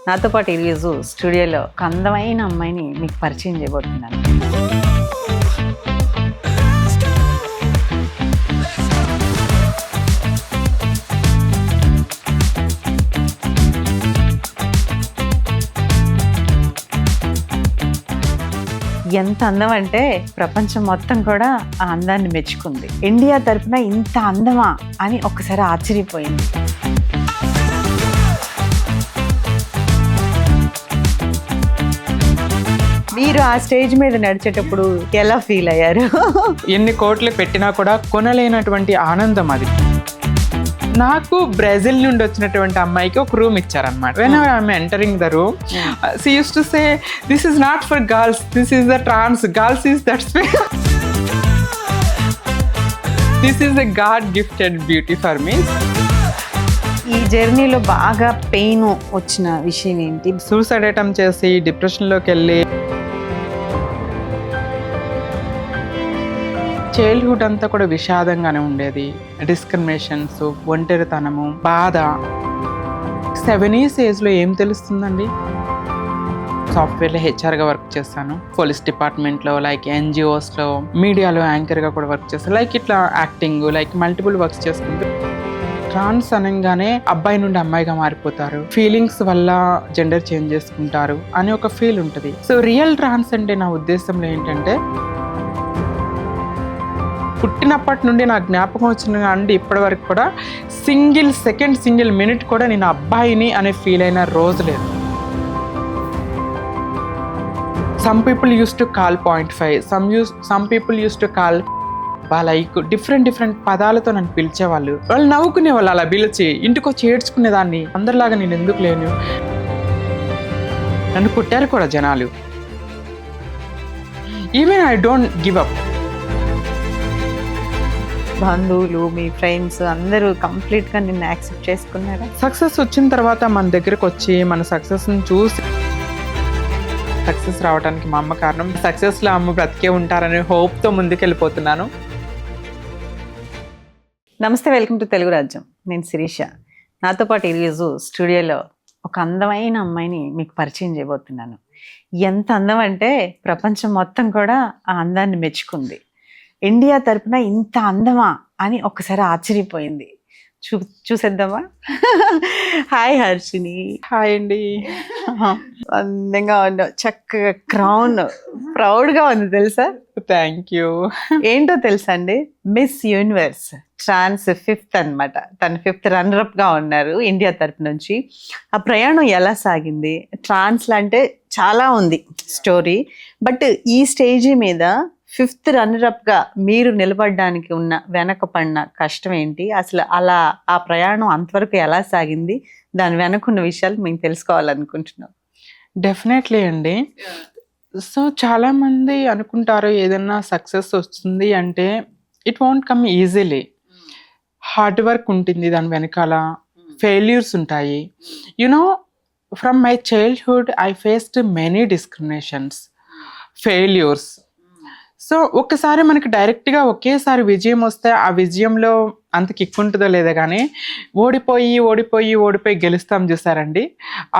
నాతో పాటు ఈరోజు స్టూడియోలో ఒక అందమైన అమ్మాయిని మీకు పరిచయం చేయబోతున్నాను. ఎంత అందం అంటే ప్రపంచం మొత్తం కూడా ఆ అందాన్ని మెచ్చుకుంది. ఇండియా తరపున ఇంత అందమా అని ఒక్కసారి ఆశ్చర్యపోయింది. మీరు ఆ స్టేజ్ మీద నడిచేటప్పుడు ఎలా ఫీల్ అయ్యారు? ఎన్ని కోట్లు పెట్టినా కూడా కొనలేనటువంటి ఆనందం అది. నాకు బ్రెజిల్ నుండి వచ్చినటువంటి అమ్మాయికి ఒక రూమ్ ఇచ్చారనమాట. When I'm entering the room, she uses to say, this is not for girls, this is the trans, girls is that space, this is the god gifted beauty for me. ఈ జర్నీలో బాగా pain వచ్చిన విషయం ఏంటి? Suicide attempt చేసి డిప్రెషన్లోకి వెళ్ళి, childhood అంతా కూడా విషాదంగానే ఉండేది. డిస్క్రిమినేషన్స్, ఒంటరితనము, బాధ. 7 years ఏజ్లో ఏం తెలుస్తుందండి? సాఫ్ట్వేర్లో హెచ్ఆర్గా వర్క్ చేస్తాను, పోలీస్ డిపార్ట్మెంట్లో, లైక్ ఎన్జిఓస్లో, మీడియాలో యాంకర్గా కూడా వర్క్ చేస్తాను. లైక్ ఇట్లా యాక్టింగ్, లైక్ మల్టిపుల్ వర్క్స్ చేసుకుంటూ. ట్రాన్స్ అనగానే అబ్బాయి నుండి అమ్మాయిగా మారిపోతారు, ఫీలింగ్స్ వల్ల జెండర్ చేంజ్ చేసుకుంటారు అని ఒక ఫీల్ ఉంటుంది. సో రియల్ ట్రాన్స్ అంటే నా ఉద్దేశంలో ఏంటంటే, పుట్టినప్పటి నుండి నా జ్ఞాపకం వచ్చిన అండి ఇప్పటి వరకు కూడా సింగిల్ సెకండ్, సింగిల్ మినిట్ కూడా నేను అబ్బాయిని అనే ఫీల్ అయిన రోజు లేదు. Some people use to call 0.5, some people use to call like different పదాలతో నన్ను పిలిచేవాళ్ళు. వాళ్ళు నవ్వుకునే వాళ్ళు, అలా పిలిచి ఇంటికి వచ్చి ఏడ్చుకునేదాన్ని. అందరిలాగా నేను ఎందుకు లేను, నన్ను పుట్టారు కూడా జనాలు. Even I don't give up. బంధువులు, మీ ఫ్రెండ్స్ అందరూ కంప్లీట్గా నిన్ను యాక్సెప్ట్ చేసుకున్నారా? సక్సెస్ వచ్చిన తర్వాత మన దగ్గరకు వచ్చి మన సక్సెస్ని చూసి, సక్సెస్ రావడానికి మా అమ్మ కారణం. సక్సెస్లో అమ్మ బ్రతికే ఉంటారనే హోప్తో ముందుకెళ్ళిపోతున్నాను. నమస్తే, వెల్కమ్ టు తెలుగు రాజ్యం. నేను శిరీష. నాతో పాటు ఈరోజు స్టూడియోలో ఒక అందమైన అమ్మాయిని మీకు పరిచయం చేయబోతున్నాను. ఎంత అందం అంటే ప్రపంచం మొత్తం కూడా ఆ అందాన్ని మెచ్చుకుంది. ఇండియా తరపున ఇంత అందమా అని ఒక్కసారి ఆశ్చర్యపోయింది. చూసేద్దామా? హాయ్ హర్షిని. హాయ్ అండి. అందంగా ఉన్నావు, చక్కగా క్రౌన్, ప్రౌడ్గా ఉంది తెలుసా? Thank you. ఏంటో తెలుసా అండి, మిస్ యూనివర్స్ ట్రాన్స్ 5th అనమాట. తను 5th రన్నరప్గా ఉన్నారు ఇండియా తరపు నుంచి. ఆ ప్రయాణం ఎలా సాగింది? ట్రాన్స్లో అంటే చాలా ఉంది స్టోరీ, బట్ ఈ స్టేజీ మీద 5th రన్నరప్గా మీరు నిలబడడానికి ఉన్న వెనక పడిన కష్టం ఏంటి, అసలు అలా ఆ ప్రయాణం అంతవరకు ఎలా సాగింది, దాని వెనకున్న విషయాలు మేము తెలుసుకోవాలనుకుంటున్నాం. డెఫినెట్లీ అండి. సో చాలామంది అనుకుంటారు ఏదన్నా సక్సెస్ వస్తుంది అంటే it won't come easily. Hard work ఉంటుంది దాని వెనకాల, ఫెయిల్యూర్స్ ఉంటాయి. You know, from my childhood I faced many discriminations, failures. So ఒక్కసారి మనకి డైరెక్ట్గా ఒకేసారి విజయం వస్తే ఆ విజయంలో అంత కిక్ ఉంటుందో లేదో, కానీ ఓడిపోయి గెలుస్తాం చూసారండి,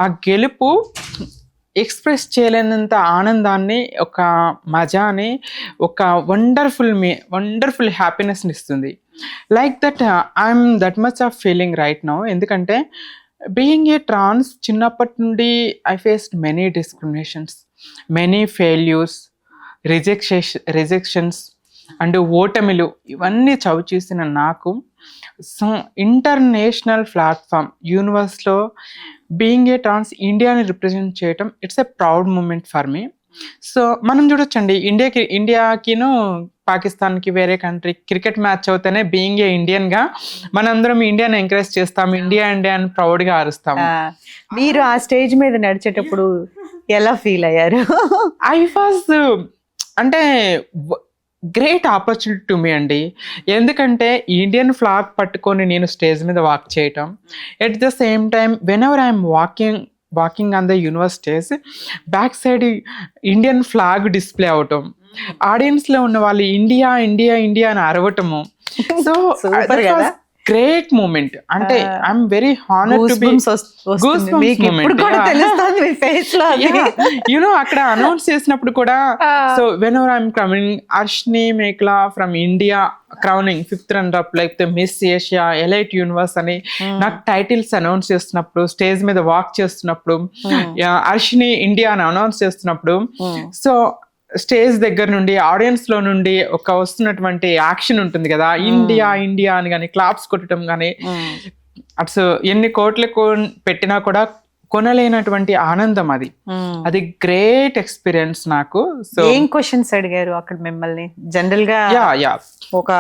ఆ గెలుపు ఎక్స్ప్రెస్ చేయలేనంత ఆనందాన్ని, ఒక మజాని, ఒక వండర్ఫుల్ హ్యాపీనెస్ని ఇస్తుంది. Like that I'm that much of feeling right now. ఎందుకంటే బీయింగ్ ఏ ట్రాన్స్, చిన్నప్పటి నుండి I faced many discriminations, many failures, rejections and ఓటమిలు, ఇవన్నీ చవి చూసిన నాకు ఇంటర్నేషనల్ ప్లాట్ఫామ్ యూనివర్స్లో బీయింగ్ ఏ ట్రాన్స్ ఇండియాని రిప్రజెంట్ చేయటం, it's a proud moment for me. So మనం చూడొచ్చండి, ఇండియాకిను పాకిస్తాన్కి, వేరే కంట్రీ క్రికెట్ మ్యాచ్ అవుతేనే బీయింగ్ ఏ ఇండియన్గా మనందరం ఇండియాని ఎంకరేజ్ చేస్తాం, ఇండియా అని ప్రౌడ్గా అరుస్తాము. మీరు ఆ స్టేజ్ మీద నడిచేటప్పుడు ఎలా ఫీల్ అయ్యారు? ఐ వాజ్ అంటే గ్రేట్ ఆపర్చునిటీ టు మీ అండి. ఎందుకంటే ఇండియన్ ఫ్లాగ్ పట్టుకొని నేను స్టేజ్ మీద వాక్ చేయటం, at the same time whenever I'm walking on the universe stage, back side Indian flag display అవటం, ఆడియన్స్లో ఉన్న వాళ్ళు ఇండియా అని అరవటము. So great moment. అంటే I'm very honour to be అక్కడ అనౌన్స్ చేసినప్పుడు కూడా. So whenever I'm coming Arshini Mekla from India crowning 5th runner-up లేకపోతే మిస్ ఏషియా ఎలైట్ యూనివర్స్ అని నాకు టైటిల్స్ అనౌన్స్ చేస్తున్నప్పుడు, స్టేజ్ మీద వాక్ చేస్తున్నప్పుడు, అర్షిని ఇండియా అని అనౌన్స్ చేస్తున్నప్పుడు, సో స్టేజ్ దగ్గర నుండి ఆడియన్స్ లో నుండి ఒక వస్తున్నటువంటి యాక్షన్ ఉంటుంది కదా, ఇండియా ఇండియా అని కానీ క్లాప్స్ కొట్టడం కానీ, అట్స్ ఎన్ని కోట్లు పెట్టినా కూడా కొనలేనటువంటి ఆనందం అది. అది గ్రేట్ ఎక్స్పీరియన్స్ నాకు. సో ఏం క్వశ్చన్స్ అడిగారు అక్కడ మిమ్మల్ని? జనరల్ గా ఒక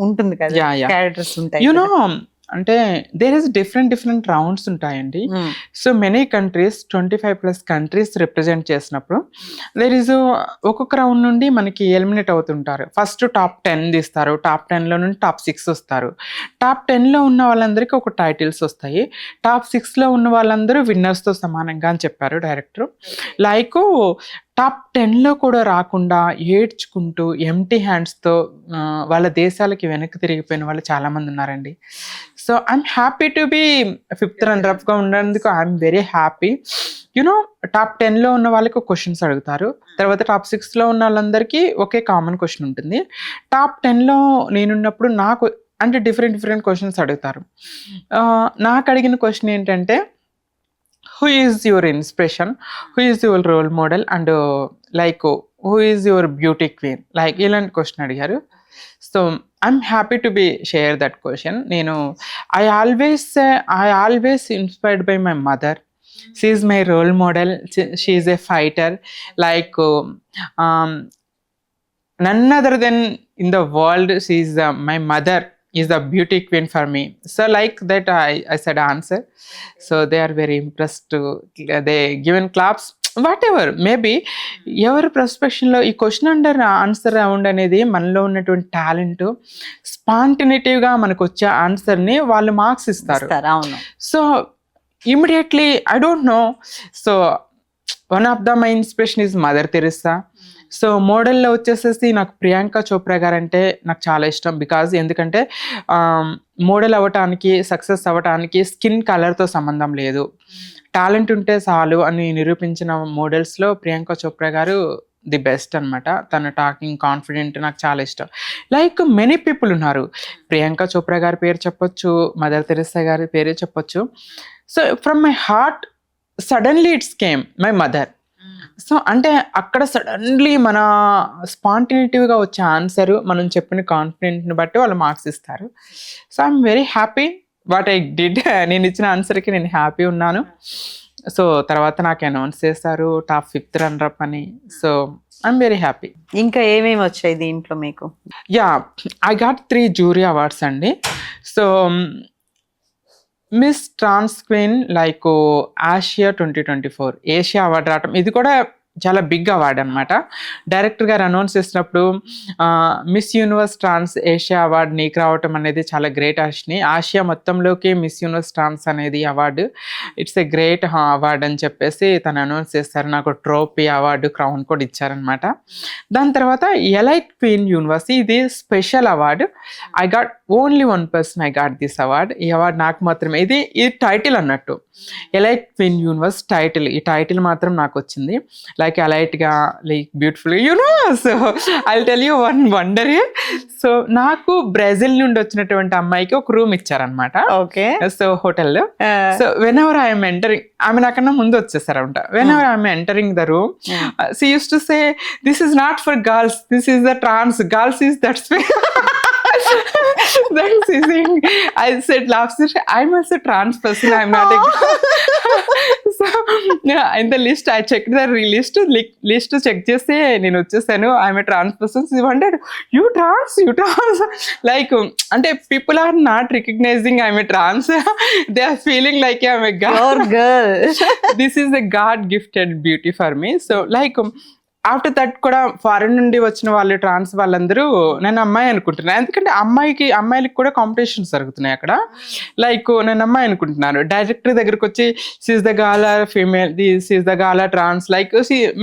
ఉంటుంది కదా, క్యారెక్టర్స్ ఉంటాయి, యునో అంటే దేర్ ఇస్ డిఫరెంట్ రౌండ్స్ ఉంటాయండి. So many countries 25+ countries represent చేసినప్పుడు దేర్ ఇస్ ఒక్కొక్క రౌండ్ నుండి మనకి ఎలిమినేట్ అవుతుంటారు. ఫస్ట్ టాప్ 10 తీస్తారు, టాప్ 10లో నుండి టాప్ 6 వస్తారు. టాప్ 10లో ఉన్న వాళ్ళందరికీ ఒక టైటిల్స్ వస్తాయి, టాప్ 6లో ఉన్న వాళ్ళందరూ విన్నర్స్తో సమానంగా అని చెప్పారు డైరెక్టర్. లైక్ టాప్ 10లో కూడా రాకుండా ఏడ్చుకుంటూ ఎంటీ హ్యాండ్స్తో వాళ్ళ దేశాలకి వెనక్కి తిరిగిపోయిన వాళ్ళు చాలామంది ఉన్నారండి. So I'm happy to be 5th runner-upగా ఉన్నందుకు I'm very happy. You know top 10లో ఉన్న వాళ్ళకి క్వశ్చన్స్ అడుగుతారు, తర్వాత టాప్ 6లో ఉన్న వాళ్ళందరికీ ఒకే కామన్ క్వశ్చన్ ఉంటుంది. టాప్ 10లో నేనున్నప్పుడు నాకు అంటే డిఫరెంట్ క్వశ్చన్స్ అడుగుతారు. నాకు అడిగిన క్వశ్చన్ ఏంటంటే, who is your inspiration, who is your role model, and like who is your beauty queen, like ఇలాంటి క్వశ్చన్ అడిగారు. So I'm happy to be share that question. నేను I always inspired by my mother. She is my role model, she is a fighter, like none other than in the world. She is my mother is the beauty queen for me. So like that I said answer. So they are very impressed. They given claps, whatever maybe ఎవరి పర్స్పెక్షన్లో ఈ question under answer round అనేది మనలో ఉన్నటువంటి talent, స్పాంటినిటీగా మనకు వచ్చే ఆన్సర్ని వాళ్ళు marks ఇస్తారు. So immediately I don't know. So one of the my inspiration is mother Teresa. So మోడల్లో వచ్చేసేసి నాకు ప్రియాంక చోప్రా గారు అంటే నాకు చాలా ఇష్టం. బికాజ్ ఎందుకంటే మోడల్ అవ్వటానికి, సక్సెస్ అవ్వటానికి స్కిన్ కలర్తో సంబంధం లేదు, టాలెంట్ ఉంటే చాలు అని నిరూపించిన మోడల్స్లో ప్రియాంక చోప్రా గారు ది బెస్ట్ అనమాట. తన టాకింగ్ కాన్ఫిడెంట్ నాకు చాలా ఇష్టం. లైక్ మెనీ పీపుల్ ఉన్నారు, ప్రియాంక చోప్రా గారి పేరు చెప్పొచ్చు, మదర్ తెరెసా గారి పేరే చెప్పొచ్చు. So from my heart suddenly it's came my mother. So అంటే అక్కడ సడన్లీ మన స్పాంటినిటీవ్గా వచ్చే ఆన్సర్, మనం చెప్పిన కాన్ఫిడెంట్ని బట్టి వాళ్ళు మార్క్స్ ఇస్తారు. So I'm very happy what I did. నేను ఇచ్చిన ఆన్సర్కి నేను హ్యాపీ ఉన్నాను. సో తర్వాత నాకు అనౌన్స్ చేస్తారు టాప్ 5th runner-up అని. So I'm very happy. ఇంకా ఏమేమి వచ్చాయి దీంట్లో మీకు? ఐ గాట్ 3 జ్యూరీ అవార్డ్స్ అండి. So miss trans queen like Asia 2024 Asia award రావటం, ఇది కూడా చాలా బిగ్ అవార్డ్ అనమాట. డైరెక్టర్ గారు అనౌన్స్ చేసినప్పుడు మిస్ యూనివర్స్ ట్రాన్స్ ఏషియా అవార్డు నీకు రావటం అనేది చాలా గ్రేట్. ఆసియా మొత్తంలోకి మిస్ యూనివర్స్ ట్రాన్స్ అనేది award, it's a great award అని చెప్పేసి తను అనౌన్స్ చేస్తారు. నాకు ట్రోఫీ, అవార్డు, క్రౌన్ కూడా ఇచ్చారనమాట. దాని తర్వాత ఎలైట్ క్వీన్ యూనివర్స్, ఇది special award. I got only 1 person I got this award. ఈ అవార్డు నాకు మాత్రమే. ఇది టైటిల్ అన్నట్టు, ఎలైట్ క్వీన్ యూనివర్స్ టైటిల్. ఈ టైటిల్ మాత్రం నాకు వచ్చింది. లైక్ అలైట్గా, like beautiful, you know. So I tell you one wonder. So నాకు బ్రెజిల్ నుండి వచ్చినటువంటి అమ్మాయికి ఒక రూమ్ ఇచ్చారనమాట. ఓకే. సో హోటల్లో. So whenever I'm entering, ఆమె నాకన్నా ముందు వచ్చేసారంట. Whenever I'm entering the room, she uses to say, this is not for girls, this is the trans, girls is that space. That's amazing. I said last year, I'm also trans person. I'm not a so in the list I checked the list check చేస్తే నేను వచ్చేసాను. I'm a trans person. She wondered, you trans like అంటే people are not recognizing I'm a trans. They are feeling like I'm a girl. This is a God gifted beauty for me. So like after that కూడా foreign నుండి వచ్చిన వాళ్ళు ట్రాన్స్ వాళ్ళందరూ నేను అమ్మాయి అనుకుంటున్నాను, ఎందుకంటే అమ్మాయిలకి కూడా కాంపిటీషన్స్ జరుగుతున్నాయి అక్కడ. లైక్ నేను అమ్మాయి అనుకుంటున్నాను, డైరెక్టర్ దగ్గరకు వచ్చి she's the gala female, she's the gala trans, like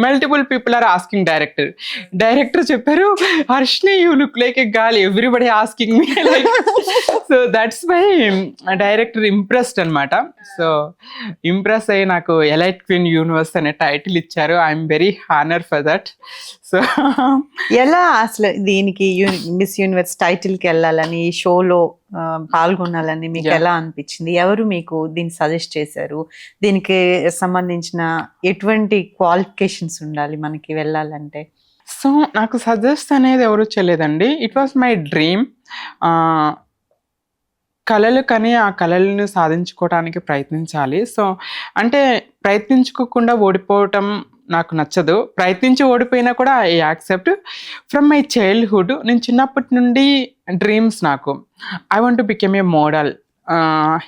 multiple people are asking director చెప్పారు, Harshini you look like a gal, everybody asking me, like so that's why director impressed అనమాట. So impress అయ్యి నాకు elite queen universe అనే title ఇచ్చారు. I'm very honour for that. So ఎలా అసలు దీనికి miss universe title కి వెళ్ళాలని, ఈ షోలో పాల్గొనాలని మీకు ఎలా అనిపించింది? ఎవరు మీకు దీన్ని సజెస్ట్ చేశారు? దీనికి సంబంధించిన ఎటువంటి క్వాలిఫికేషన్స్ ఉండాలి మనకి వెళ్ళాలంటే? సో నాకు సజెస్ట్ అనేది ఎవరు చేయలేదండి, ఇట్ వాస్ మై డ్రీమ్. కళలు కానీ ఆ కళలను సాధించుకోవడానికి ప్రయత్నించాలి. సో అంటే ప్రయత్నించుకోకుండా ఓడిపోవటం నాకు నచ్చదు, ప్రయత్నించి ఓడిపోయినా కూడా I accept. From my childhood నేను చిన్నప్పటి నుండి డ్రీమ్స్ నాకు, I want to become a model,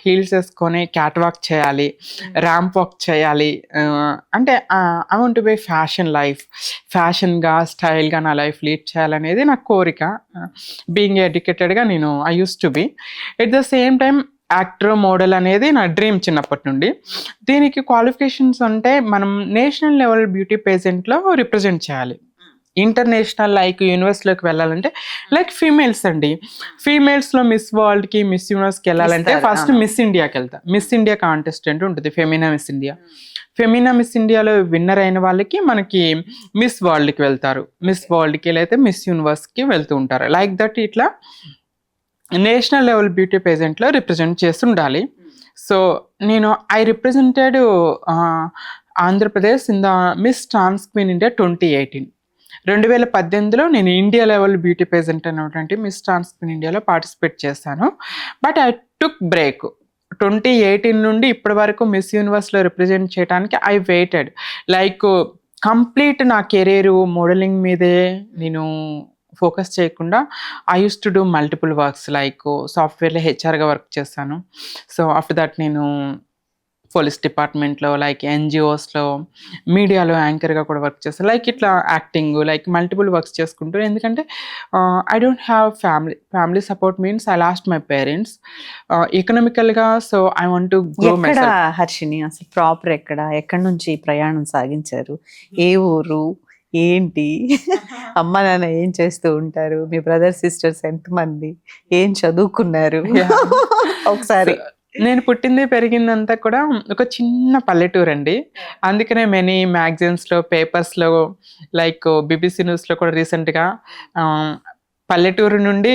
heels వేసుకొని క్యాట్ వాక్ చేయాలి, ర్యాంప్ వాక్ చేయాలి, అంటే ఐ వాంట్ టు బి ఫ్యాషన్గా స్టైల్గా నా లైఫ్ లీడ్ చేయాలనేది నా కోరిక. బీయింగ్ ఎడ్యుకేటెడ్గా నేను I use to be. At the same time actor, model అనేది నా డ్రీమ్ చిన్నప్పటి నుండి. దీనికి క్వాలిఫికేషన్స్ అంటే మనం నేషనల్ లెవెల్ బ్యూటీ పేజెంట్లో రిప్రజెంట్ చేయాలి. ఇంటర్నేషనల్ లైక్ యూనివర్స్లోకి వెళ్ళాలంటే లైక్ ఫీమేల్స్ అండి, ఫీమేల్స్లో మిస్ వరల్డ్కి, మిస్ యూనివర్స్కి వెళ్ళాలంటే ఫస్ట్ మిస్ ఇండియాకి వెళ్తా. మిస్ ఇండియా కాంటెస్టెంట్ ఉంటుంది, ఫెమినా మిస్ ఇండియాలో విన్నర్ అయిన వాళ్ళకి మనకి మిస్ వరల్డ్కి వెళ్తారు, మిస్ వరల్డ్కి అయితే మిస్ యూనివర్స్కి వెళ్తూ ఉంటారు. లైక్ దట్ ఇట్లా నేషనల్ లెవెల్ బ్యూటీ పేజెంట్లో రిప్రజెంట్ చేస్తుండాలి. సో నేను I represented Andhra Pradesh in the miss trans queen India 2018. 2018లో నేను ఇండియా లెవెల్ బ్యూటీ పేజెంట్ అనేటువంటి మిస్ ట్రాన్స్ క్వీన్ ఇండియాలో పార్టిసిపేట్ చేశాను. But I took break. 2018 నుండి ఇప్పటి వరకు మిస్ యూనివర్స్లో రిప్రజెంట్ చేయడానికి ఐ వెయిటెడ్. లైక్ కంప్లీట్ నా కెరీరు మోడలింగ్ మీదే నేను ఫోకస్ చేయకుండా I use to do multiple works, like సాఫ్ట్వేర్లో హెచ్ఆర్గా వర్క్ చేశాను. సో ఆఫ్టర్ దట్ నేను పోలీస్ డిపార్ట్మెంట్లో, లైక్ ఎన్జిఓస్లో, మీడియాలో యాంకర్గా కూడా వర్క్ చేస్తాను. లైక్ ఇట్లా యాక్టింగ్, లైక్ మల్టిపుల్ వర్క్స్ చేసుకుంటూ, ఎందుకంటే I don't have family support means I lost my parents ఎకనామికల్గా. So I want to grow myself. Harshini అసలు ప్రాపర్ ఎక్కడి నుంచి ప్రయాణం సాగించారు? ఏ ఊరు, ఏంటి, అమ్మ నాన్న ఏం చేస్తూ ఉంటారు, మీ బ్రదర్ సిస్టర్స్ ఎంతమంది, ఏం చదువుకున్నారు? ఒకసారి. నేను పుట్టింది పెరిగిందంతా కూడా ఒక చిన్న పల్లెటూరు అండి. అందుకనే మెనీ మ్యాగజైన్స్లో, పేపర్స్లో, లైక్ బీబీసీ న్యూస్లో కూడా రీసెంట్గా పల్లెటూరు నుండి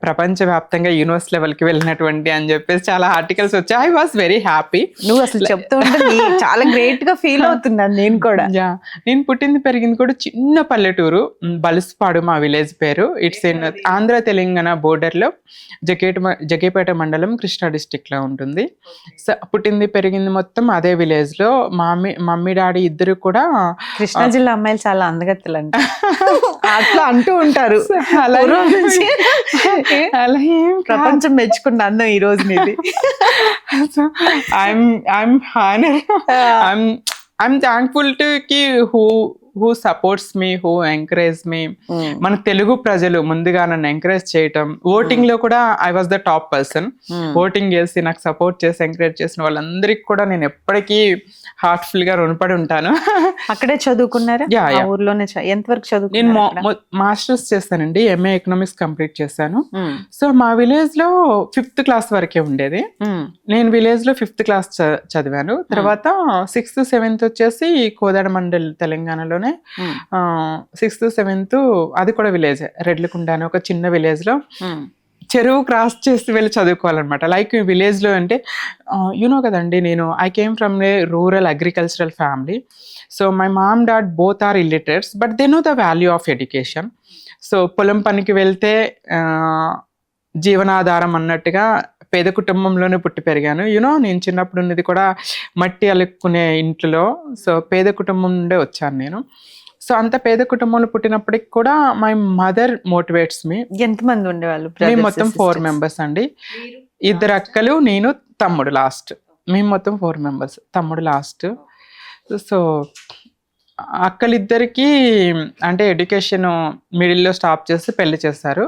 ప్రపంచవ్యాప్తంగా యూనివర్స్ లెవెల్కి వెళ్ళినటువంటి అని చెప్పేసి చాలా ఆర్టికల్స్ వచ్చాయి. I was very happy. నువ్వు అసలు చెప్తూ ఉంటే చాలా గ్రేట్ గా ఫీల్ అవుతున్నాను నేను కూడా. నేను పుట్టింది పెరిగింది కూడా చిన్న పల్లెటూరు, బలుసుపాడు మా విలేజ్ పేరు. ఇట్స్ ఇన్ ఆంధ్ర తెలంగాణ బోర్డర్లో, జగేపేట మండలం, కృష్ణా డిస్టిక్లో ఉంటుంది. సో పుట్టింది పెరిగింది మొత్తం అదే విలేజ్లో. మమ్మీ డాడీ ఇద్దరు కూడా కృష్ణా జిల్లా అమ్మాయిలు చాలా అందగత్తెలు అంట అట్లా అంటూ ఉంటారు. ప్రపంచం మెచ్చుకున్న అన్నం ఈ రోజు మీది. I'm thankful to who supports me, who encourages me. మన తెలుగు ప్రజలు ముందుగా నన్ను ఎంకరేజ్ చేయటం, ఓటింగ్ లో కూడా I was the top person. Voting చేసి నాకు సపోర్ట్ చేసి ఎంకరేజ్ చేసిన వాళ్ళందరికీ కూడా నేను ఎప్పటికీ హార్ట్ఫుల్ గా రుణపడి ఉంటాను. అక్కడే చదువుకున్నారా? ఊర్లోనే. ఎంతవరకు చదువుకున్నారు? నేను మాస్టర్స్ చేస్తానండి, ఎంఏ ఎకనామిక్స్ కంప్లీట్ చేశాను. సో మా విలేజ్ లో 5th క్లాస్ వరకే ఉండేది. నేను విలేజ్ లో 5th క్లాస్ చదివాను. తర్వాత 6th 7th వచ్చేసి కోదాడ మండల్ తెలంగాణలో 6th 7th అది కూడా విలేజ్, రెడ్లకుండ అని ఒక చిన్న విలేజ్ లో చెరువు క్రాస్ చేసి వెళ్ళి చదువుకోవాలన్నమాట. లైక్ విలేజ్ లో అంటే యూనో కదండి, నేను I came from a rural agricultural family. So my mom dad both are illiterates, but they know the value of education. So పొలం పనికి వెళ్తే జీవనాధారం అన్నట్టుగా పేద కుటుంబంలోనే పుట్టి పెరిగాను. యూనో నేను చిన్నప్పుడు ఉన్నది కూడా మట్టి అలుక్కునే ఇంట్లో. సో పేద కుటుంబం నుండే వచ్చాను నేను. సో అంత పేద కుటుంబంలో పుట్టినప్పటికి కూడా మై మదర్ మోటివేట్స్ మీ. ఎంతమంది ఉండేవాళ్ళు? మేము మొత్తం 4 members అండి. 2 అక్కలు, నేను, తమ్ముడు లాస్ట్. మేము మొత్తం 4 members, తమ్ముడు లాస్ట్. సో అక్కలిద్దరికీ అంటే ఎడ్యుకేషన్ మిడిల్‌లో స్టాప్ చేసి పెళ్లి చేశారు.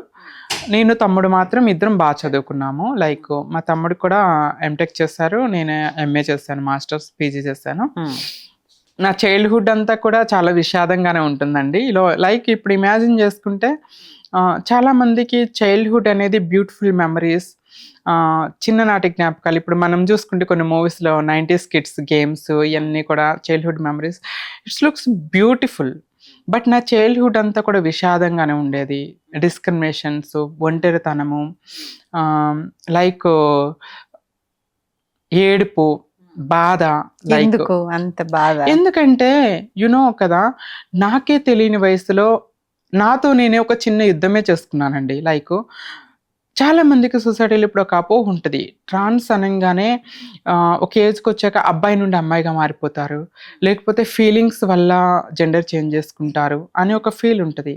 నేను, తమ్ముడు మాత్రం ఇద్దరం చదువుకున్నాము. లైక్ మా తమ్ముడు కూడా ఎంటెక్ చేశారు. నేను ఎంఏ చేశాను. మాస్టర్స్, పీజీ చేశాను. నా చైల్డ్‌హుడ్ అంతా కూడా చాలా విషాదంగానే ఉంటుందండి. లైక్ ఇప్పుడు ఇమాజిన్ చేసుకుంటే చాలా మందికి చైల్డ్‌హుడ్ అనేది బ్యూటిఫుల్ మెమరీస్, చిన్ననాటి జ్ఞాపకాలు. ఇప్పుడు మనం చూసుకుంటే కొన్ని మూవీస్‌లో 90s కిడ్స్ గేమ్స్ ఇయన్నీ కూడా childhood memories. It's looks beautiful. But నా చైల్డ్‌హుడ్ అంతా కూడా విషాదంగానే ఉండేది. డిస్క్రిమినేషన్స్, ఒంటరితనము, లైక్ ఏడుపు, బాధ. లైక్ ఎందుకు అంత బాధ? ఎందుకంటే కదా, నాకే తెలియని వయసులో నాతో నేనే ఒక చిన్న యుద్ధమే చేసుకున్నానండి. లైక్ చాలా మందికి సొసైటీలో ఇప్పుడు ఒక అపోహ ఉంటుంది. ట్రాన్స్ అనగానే ఒక ఏజ్కి వచ్చాక అబ్బాయి నుండి అమ్మాయిగా మారిపోతారు, లేకపోతే ఫీలింగ్స్ వల్ల జెండర్ చేంజ్ చేసుకుంటారు అని ఒక ఫీల్ ఉంటుంది.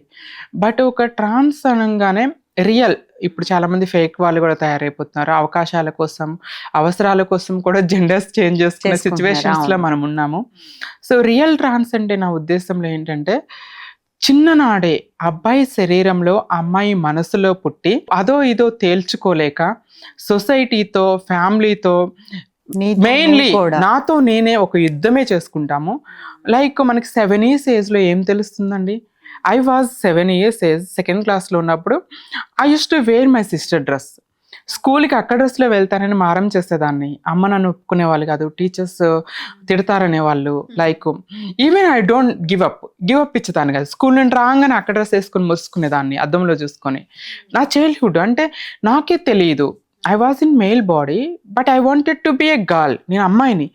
బట్ ఒక ట్రాన్స్ అనగానే రియల్, ఇప్పుడు చాలా మంది ఫేక్ వాళ్ళు కూడా తయారైపోతున్నారు. అవకాశాల కోసం, అవసరాల కోసం కూడా జెండర్స్ చేంజ్ చేసుకునే సిచ్యువేషన్స్ లో మనం ఉన్నాము. సో రియల్ ట్రాన్స్ అంటే నా ఉద్దేశంలో ఏంటంటే, చిన్ననాడే అబ్బాయి శరీరంలో అమ్మాయి మనసులో పుట్టి అదో ఇదో తేల్చుకోలేక సొసైటీతో, ఫ్యామిలీతో, మెయిన్లీ నాతో నేనే ఒక యుద్ధమే చేసుకుంటాము. లైక్ మనకి 7 years ఏజ్లో ఏం తెలుస్తుందండి? I was 7 years age, second క్లాస్లో ఉన్నప్పుడు I use to wear my sister dress. స్కూల్కి అక్క డ్రెస్లో వెళ్తానని మారం చేసేదాన్ని. అమ్మ నన్ను ఒప్పుకునేవాళ్ళు కాదు, టీచర్స్ తిడతారనేవాళ్ళు. Like even I don't give up ఇచ్చేదాన్ని కాదు. స్కూల్ నుండి రాగానే అక్క డ్రెస్ వేసుకొని మోసుకునేదాన్ని అద్దంలో చూసుకొని. నా చైల్డ్హుడ్ అంటే నాకే తెలియదు. I was in male body but I wanted to be A girl. నేను అమ్మాయిని.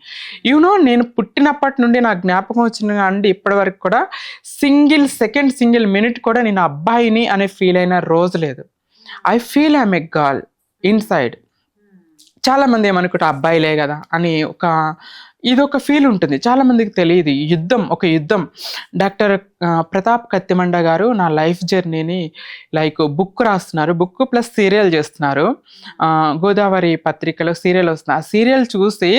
నేను పుట్టినప్పటి నుండి నా జ్ఞాపకం వచ్చిన అండి ఇప్పటి వరకు కూడా సింగిల్ సెకండ్, సింగిల్ మినిట్ కూడా నేను అబ్బాయిని అనే ఫీల్ అయిన రోజు లేదు. I feel I'm a girl inside. చాలా మంది ఏమనుకుంటే అబ్బాయిలే కదా అని ఇదొక ఫీల్ ఉంటుంది. చాలా మందికి తెలియదు. ఒక యుద్ధం. డాక్టర్ ప్రతాప్ కత్తిమండ గారు నా లైఫ్ జర్నీని లైక్ బుక్ రాస్తున్నారు. బుక్ ప్లస్ సీరియల్ చేస్తున్నారు. గోదావరి పత్రికలో సీరియల్ వస్తుంది. ఆ సీరియల్ చూసి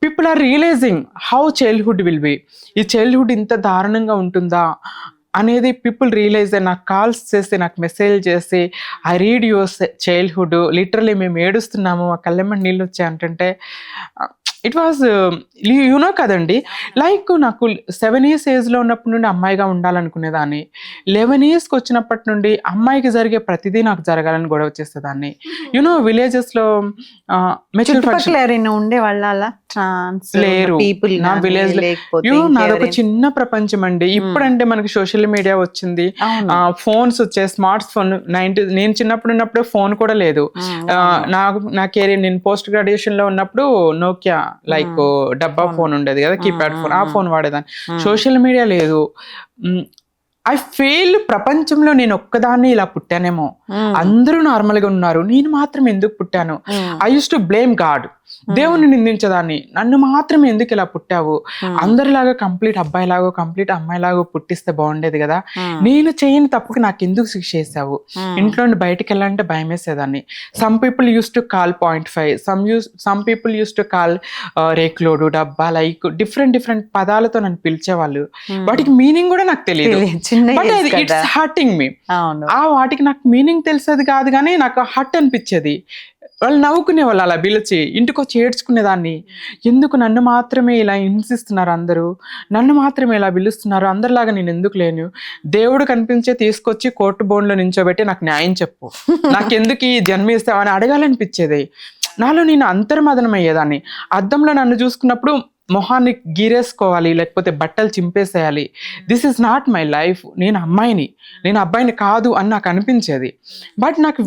people are realising how childhood will be. ఈ చైల్డ్హుడ్ ఇంత దారుణంగా ఉంటుందా అనేది పీపుల్ రియలైజ్ అయ్యి నాకు కాల్స్ చేసి, నాకు మెసేజ్ చేసి, I read your childhood, literally మేము ఏడుస్తున్నాము, మా కళ్ళెమ్మటి నీళ్ళు వచ్చాయి అంటుంటే ఇట్ వాజ్ కదండి. లైక్ నాకు 7 years ఏజ్లో ఉన్నప్పటి నుండి అమ్మాయిగా ఉండాలనుకునేదాన్ని. 11 yearsకి వచ్చినప్పటి నుండి అమ్మాయికి జరిగే ప్రతిదీ నాకు జరగాలని గొడవ చేసేదాన్ని. విలేజెస్లో ఉండే వాళ్ళ ట్రాన్స్ లేరు నా విలేజ్ లో. నాదొక చిన్న ప్రపంచం అండి. ఇప్పుడంటే మనకి సోషల్ మీడియా వచ్చింది, ఫోన్స్ వచ్చాయి, స్మార్ట్ ఫోన్. నేను చిన్నప్పుడు ఉన్నప్పుడు ఫోన్ కూడా లేదు. నా కెరీర్, నేను పోస్ట్ గ్రాడ్యుయేషన్ లో ఉన్నప్పుడు నోకియా లైక్ డబ్బా ఫోన్ ఉండేది కదా, కీప్యాడ్ ఫోన్, ఆ ఫోన్ వాడేదాన్ని. సోషల్ మీడియా లేదు. ఐ ఫీల్ ప్రపంచంలో నేను ఒక్కదాన్ని ఇలా పుట్టానేమో, అందరూ నార్మల్ గా ఉన్నారు, నేను మాత్రం ఎందుకు పుట్టాను. I use to blame God. దేవుణ్ణి నిందించేదాన్ని. నన్ను మాత్రం ఎందుకు ఇలా పుట్టావు, అందరిలాగా కంప్లీట్ అబ్బాయిలాగో కంప్లీట్ అమ్మాయిలాగో పుట్టిస్తే బాగుండేది కదా, నేను చేయని తప్పుకి నాకు ఎందుకు శిక్ష చేసావు. ఇంట్లో నుండి బయటకు వెళ్ళాలంటే భయం వేసేదాన్ని. Some people use to call 0.5, some people use to call రేక్లోడు, డబ్బా, లైక్ డిఫరెంట్ పదాలతో నన్ను పిలిచేవాళ్ళు. వాటికి మీనింగ్ కూడా నాకు తెలియదు. But it's hurting me. వాటికి నాకు మీనింగ్ తెలిసేది కాదు, కానీ నాకు హర్ట్ అనిపించేది. వాళ్ళు నవ్వుకునే వాళ్ళు అలా పిలిచి, ఇంటికి వచ్చి ఏడ్చుకునేదాన్ని. ఎందుకు నన్ను మాత్రమే ఇలా హింసిస్తున్నారు, అందరూ నన్ను మాత్రమే ఇలా పిలుస్తున్నారు, అందరిలాగా నేను ఎందుకు లేను. దేవుడు కనిపించే తీసుకొచ్చి కోర్టు బోన్లో నించోబెట్టి నాకు న్యాయం చెప్పు, నాకెందుకు ఈ జన్మ ఇస్తావని అడగాలనిపించేది. నాలో నేను అంతర్మదనం అయ్యేదాన్ని. అద్దంలో నన్ను చూసుకున్నప్పుడు మొహాన్ని గీరేసుకోవాలి, లేకపోతే బట్టలు చింపేసేయాలి. This is not my life. నేను అమ్మాయిని, నేను అబ్బాయిని కాదు అని నాకు అనిపించేది. బట్ నాకు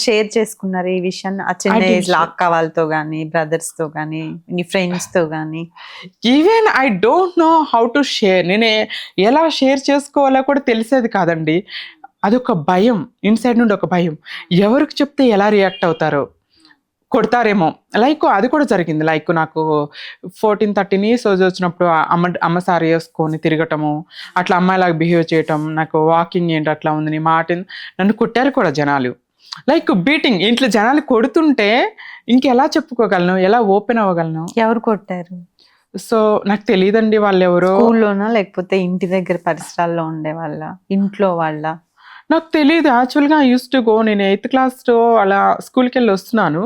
షేర్ చేసుకున్నారు ఈ విషయం చిన్న ఏజ్ లో అక్క వాళ్ళతో గానీ, బ్రదర్స్ తో గానీ, నీ ఫ్రెండ్స్ తో గానీ? Even I don't know how to share. నేనే ఎలా షేర్ చేసుకోవాలో కూడా తెలిసేది కాదండి. అదొక భయం, ఇన్సైడ్ నుండి ఒక భయం. ఎవరికి చెప్తే ఎలా రియాక్ట్ అవుతారో, కొడతారేమో. లైక్ అది కూడా జరిగింది. లైక్ నాకు 14-13 years వచ్చినప్పుడు అమ్మ సారీ వేసుకొని తిరగటము, అట్లా అమ్మాయిలాగా బిహేవ్ చేయటం, నాకు వాకింగ్ ఏంటి అట్లా ఉంది, నీ మాట, నన్ను కొట్టారు కూడా జనాలు. Like beating. ఇంట్లో జనాలు కొడుతుంటే ఇంకెలా చెప్పుకోగలను, ఎలా ఓపెన్ అవ్వగలను? ఎవరు కొట్టారు? సో నాకు తెలియదండి వాళ్ళు ఎవరో, స్కూల్లోనా లేకపోతే ఇంటి దగ్గర పరిసరాల్లో ఉండే వాళ్ళ, ఇంట్లో వాళ్ళ? నాకు తెలియదు. యాక్చువల్గా ఐ యూస్ టు గో, నేను 8th క్లాస్లో అలా స్కూల్కి వెళ్ళి వస్తున్నాను.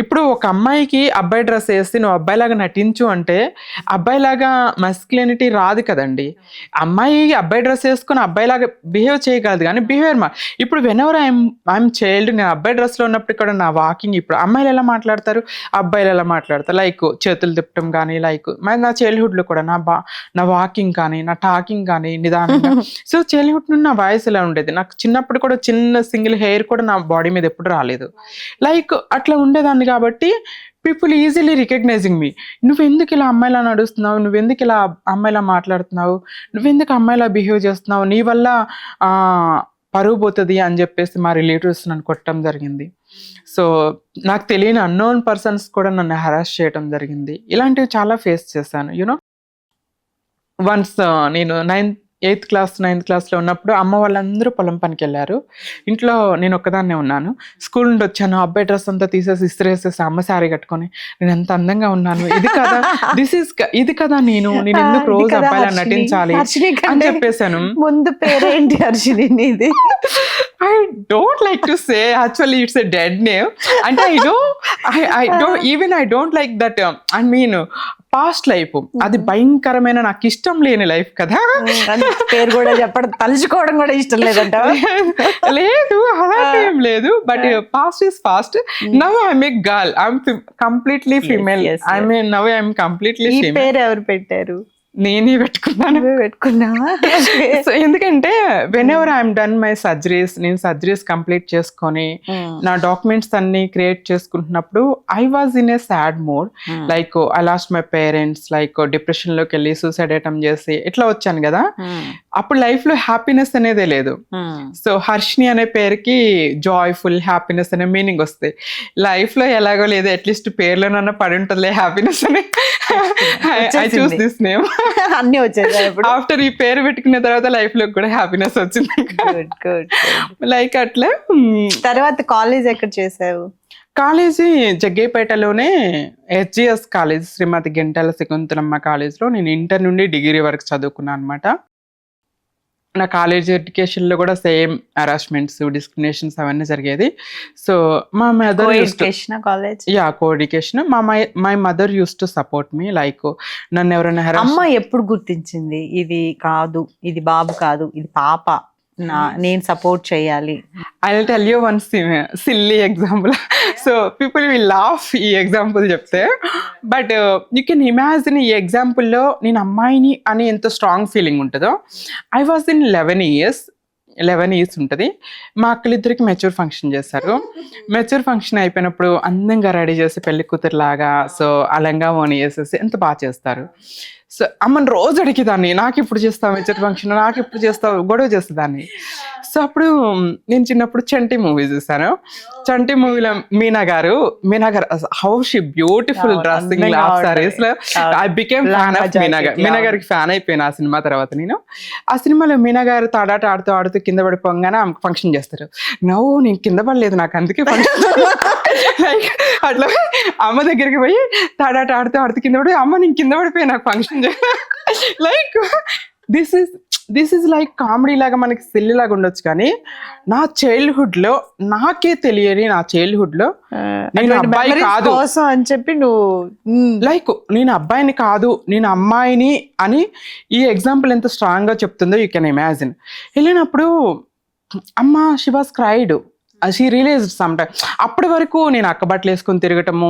ఇప్పుడు ఒక అమ్మాయికి అబ్బాయి డ్రెస్ వేసి నువ్వు అబ్బాయిలాగా నటించు అంటే అబ్బాయిలాగా మస్కులినిటీ రాదు కదండి. అమ్మాయి అబ్బాయి డ్రెస్ వేసుకుని అబ్బాయిలాగా బిహేవ్ చేయగలదు, కానీ బిహేవియర్ ఇప్పుడు వెనెవర్ ఐఎమ్ చైల్డ్, నేను అబ్బాయి డ్రెస్లో ఉన్నప్పుడు ఇక్కడ నా వాకింగ్, ఇప్పుడు అమ్మాయిలు ఎలా మాట్లాడతారు, అబ్బాయిలు ఎలా మాట్లాడతారు, లైక్ చేతులు తిప్పటం కానీ, లైక్ నా చైల్డ్హుడ్లో కూడా నా వాకింగ్ కానీ, నా టాకింగ్ కానీ నిదానంగా. సో చైల్డ్హుడ్ నుండి నా వాయిస్ ఎలా ఉండేది, నాకు చిన్నప్పుడు కూడా చిన్న సింగిల్ హెయిర్ కూడా నా బాడీ మీద ఎప్పుడు రాలేదు, లైక్ అట్లా ఉండేదాన్ని. కాబట్టి పీపుల్ ఈజీలీ రికగ్నైజింగ్ మీ, నువ్వెందుకు ఇలా అమ్మాయిలా నడుస్తున్నావు, నువ్వెందుకు ఇలా అమ్మాయిలా మాట్లాడుతున్నావు, నువ్వెందుకు అమ్మాయిలా బిహేవ్ చేస్తున్నావు, నీ వల్ల పరువు పోతుంది అని చెప్పేసి మా రిలేటివ్స్ నన్ను కొట్టడం జరిగింది. సో నాకు తెలియని అన్నోన్ పర్సన్స్ కూడా నన్ను హరాస్ చేయడం జరిగింది. ఇలాంటివి చాలా ఫేస్ చేశాను. యూనో వన్స్ నేను 8th క్లాస్ 9th క్లాస్లో ఉన్నప్పుడు అమ్మ వాళ్ళందరూ పొలం పనికి వెళ్ళారు, ఇంట్లో నేను ఒక్కదాన్నే ఉన్నాను. స్కూల్ నుండి వచ్చాను, అబ్బాయి డ్రెస్ అంతా తీసేసి ఇస్త్రేసేసి అమ్మ శారీ కట్టుకొని నేను ఎంత అందంగా ఉన్నాను, ఇది కదా నేను ఎందుకు రోజు అబ్బాయిలా నటించాలి అని చెప్పేశాను. ముందు పేరేంటి హర్షిని నీది? I don't like to say, actually it's a dead name, and I don't like that, I mean past life అది భయంకరమైన, నాకు ఇష్టం లేని లైఫ్ కదా. పేరు కూడా చెప్పడం, తలుచుకోవడం కూడా ఇష్టం లేదంట. లేదు అలా ఏం లేదు, but past is past. Now I'm a girl, I'm completely female. I mean now I'm completely female. పేరు ఎవరు పెట్టారు? నేనే పెట్టుకున్నావా? సో ఎందుకంటే whenever I'm done my surgeries, నేను సర్జరీస్ కంప్లీట్ చేసుకొని నా డాక్యుమెంట్స్ అన్ని క్రియేట్ చేసుకుంటున్నప్పుడు I was in a sad mood, like I lost my parents, like depression లోకి వెళ్ళి సూసైడ్ అటెంప్ట్ చేసి ఇట్లా వచ్చాను కదా. అప్పుడు లైఫ్ లో హ్యాపీనెస్ అనేదే లేదు. సో హర్షిని అనే పేరుకి జాయ్ఫుల్, హ్యాపీనెస్ అనే మీనింగ్ వస్తాయి. లైఫ్ లో ఎలాగో లేదు, అట్లీస్ట్ పేర్లోనన్నా పడి ఉంటుందిలే హ్యాపీనెస్ అని ఐ చూస్ దిస్ నేమ్. అన్ని వచ్చేసాయి ఆఫ్టర్ ఈ పేరు పెట్టుకున్న తర్వాత లైఫ్ లో కూడా హ్యాపీనెస్ వచ్చింది. లైక్ అట్లా. తర్వాత కాలేజ్ ఎక్కడ చేసావు? కాలేజీ జగ్గేపేటలోనే HGS కాలేజ్, శ్రీమతి గంటల శకుంతలమ్మ కాలేజ్లో నేను ఇంటర్ నుండి డిగ్రీ వరకు చదువుకున్నాను అనమాట. నా కాలేజ్ ఎడ్యుకేషన్లో కూడా సేమ్ హరాస్మెంట్స్, డిస్క్రిమినేషన్స్ అవన్నీ జరిగేది. సో మా mother college co education. My mother use to support me, like నన్ను ఎవరైనా అమ్మ ఎప్పుడు గుర్తించింది ఇది కాదు, ఇది బాబు కాదు, ఇది పాప, నేను సపోర్ట్ చేయాలి? I will tell you one silly example. So people will laugh ఈ ఎగ్జాంపుల్ చెప్తే, బట్ యూ కెన్ ఇమాజిన్ ఈ ఎగ్జాంపుల్లో నేను అమ్మాయిని అని ఎంత స్ట్రాంగ్ ఫీలింగ్ ఉంటుందో. ఐ వాజ్ ఇన్ 11 years ఉంటుంది. మా అక్కలిద్దరికి మెచ్యూర్ ఫంక్షన్ చేశారు. మెచ్యూర్ ఫంక్షన్ అయిపోయినప్పుడు అందంగా రెడీ చేసి పెళ్లి కూతురులాగా, సో అలంగా ఓని వేసేసి ఎంత బాగా చేస్తారు. సో అమ్మని రోజు అడిగేదాన్ని, నాకు ఇప్పుడు చేస్తావు మెచ్యూర్ ఫంక్షన్, నాకు ఇప్పుడు చేస్తావు, గొడవ చేసేదాన్ని. సో అప్పుడు నేను చిన్నప్పుడు చంటి మూవీ చూసాను. చంటి మూవీలో మీనా గారు how she beautiful dressing laugh saris లో I became fan of Meena గారికి ఫ్యాన్ అయిపోయాను ఆ సినిమా తర్వాత. నేను ఆ సినిమాలో మీనా గారు తాడాట ఆడుతూ కింద పడిపోగానే ఆమె ఫంక్షన్ చేస్తారు. నేను కింద పడలేదు, నాకు అందుకే ఫంక్షన్. లైక్ అట్లా అమ్మ దగ్గరికి పోయి తాడాట ఆడుతూ కింద పడి, అమ్మ నేను కింద పడిపోయి నాకు function like this is like comedy లాగా మనకి సిల్లి లాగా ఉండొచ్చు, కానీ నా చైల్డ్హుడ్ లో నాకే తెలియని, నా చైల్డ్హుడ్ లో నేను అబ్బాయి కాదు అని చెప్పి నువ్వు లైక్ నేను అబ్బాయిని కాదు నేను అమ్మాయిని అని ఈ ఎగ్జాంపుల్ ఎంత స్ట్రాంగ్ గా చెప్తుందో యూ కెన్ ఇమాజిన్. వెళ్ళినప్పుడు అమ్మ she was cried, she realised some time. అప్పటి వరకు నేను అక్కబట్టలు వేసుకొని తిరగటము,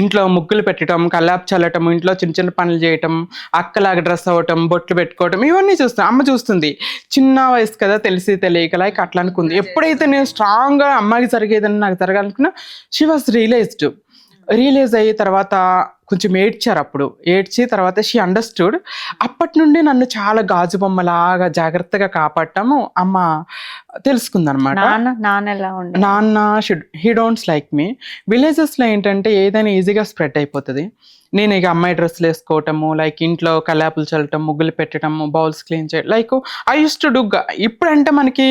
ఇంట్లో ముగ్గులు పెట్టడం, కల్లాపు చల్లటం, ఇంట్లో చిన్న చిన్న పనులు చేయటం, అక్కలాగా డ్రెస్ అవ్వటం, బొట్లు పెట్టుకోవటం, ఇవన్నీ చూస్తాను. అమ్మ చూస్తుంది, చిన్న వయసు కదా, తెలిసి తెలియక లైక్ అట్లా అనుకుంది. ఎప్పుడైతే నేను స్ట్రాంగ్గా అమ్మాయికి జరిగేదని నాకు జరగాలనుకున్నా, షీ వాజ్ రియలైజ్ అయ్యి తర్వాత కొంచెం ఏడ్చి తర్వాత షీ అండర్స్టూడ్. అప్పటి నుండి నన్ను చాలా గాజు బొమ్మలాగా జాగ్రత్తగా కాపాడటము అమ్మ తెలుసుకుందనమాట. నాన్న హీ డోంట్స్ లైక్ మీ. విలేజెస్లో ఏంటంటే ఏదైనా ఈజీగా స్ప్రెడ్ అయిపోతుంది. నేను ఇక అమ్మాయి డ్రెస్సులు వేసుకోవటము, లైక్ ఇంట్లో కల్లాపులు చల్లటం, ముగ్గులు పెట్టడము, బౌల్స్ క్లీన్ చేయడం, like I use to do. ఇప్పుడంటే మనకి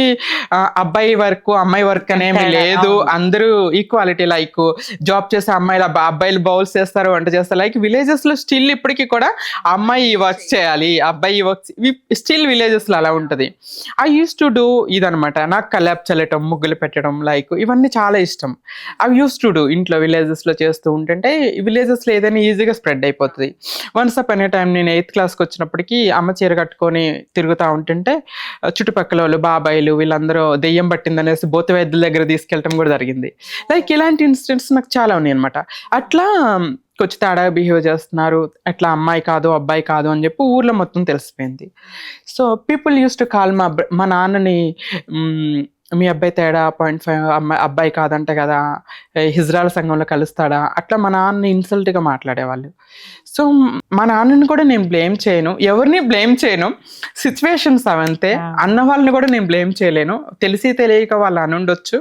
అబ్బాయి వర్క్ అమ్మాయి వర్క్ అనేమి లేదు, అందరూ ఈక్వాలిటీ. లైక్ జాబ్ చేసే అమ్మాయిలు అబ్బాయిలు బౌల్స్ చేస్తారు, వంట చేస్తారు. లైక్ విలేజెస్ లో స్టిల్ ఇప్పటికీ కూడా అమ్మాయి ఈ వర్క్ చేయాలి, అబ్బాయి ఈ వర్క్, స్టిల్ విలేజెస్ లో అలా ఉంటది. ఐ యూస్ టు డూ ఇదనమాట. నాకు కల్లాప్ చల్లటం, ముగ్గులు పెట్టడం, లైక్ ఇవన్నీ చాలా ఇష్టం. ఐ యూస్ టు డూ ఇంట్లో విలేజెస్ లో చేస్తూ ఉంటుంటే విలేజెస్ లో ఏదైనా ఈజీగా స్ప్రెడ్ అయిపోతుంది. వన్స్ అప్ అనే టైం నేను 8th క్లాస్కి వచ్చినప్పటికీ అమ్మ చీర కట్టుకొని తిరుగుతూ ఉంటుంటే చుట్టుపక్కల వాళ్ళు బాబాయిలు వీళ్ళందరూ దెయ్యం పట్టిందనేసి బోత వైద్యుల దగ్గర తీసుకెళ్ళటం కూడా జరిగింది. లైక్ ఇలాంటి ఇన్సిడెంట్స్ నాకు చాలా ఉన్నాయి అనమాట. అట్లా కొంచెం తేడా బిహేవ్ చేస్తున్నారు, అట్లా అమ్మాయి కాదు అబ్బాయి కాదు అని చెప్పి ఊర్లో మొత్తం తెలిసిపోయింది. So people use to call మా నాన్నని మీ అబ్బాయి తేడా 0.5 అబ్బాయి కాదంట కదా, హిజ్రాల సంఘంలో కలుస్తాడా, అట్లా మా నాన్నని ఇన్సల్ట్గా మాట్లాడేవాళ్ళు. సో మా నాన్నని కూడా నేను బ్లేమ్ చేయను, ఎవరిని బ్లేమ్ చేయను, సిచ్యువేషన్స్ అవంతే. అన్న వాళ్ళని కూడా నేను బ్లేమ్ చేయలేను, తెలిసి తెలియక వాళ్ళు అనుండొచ్చు,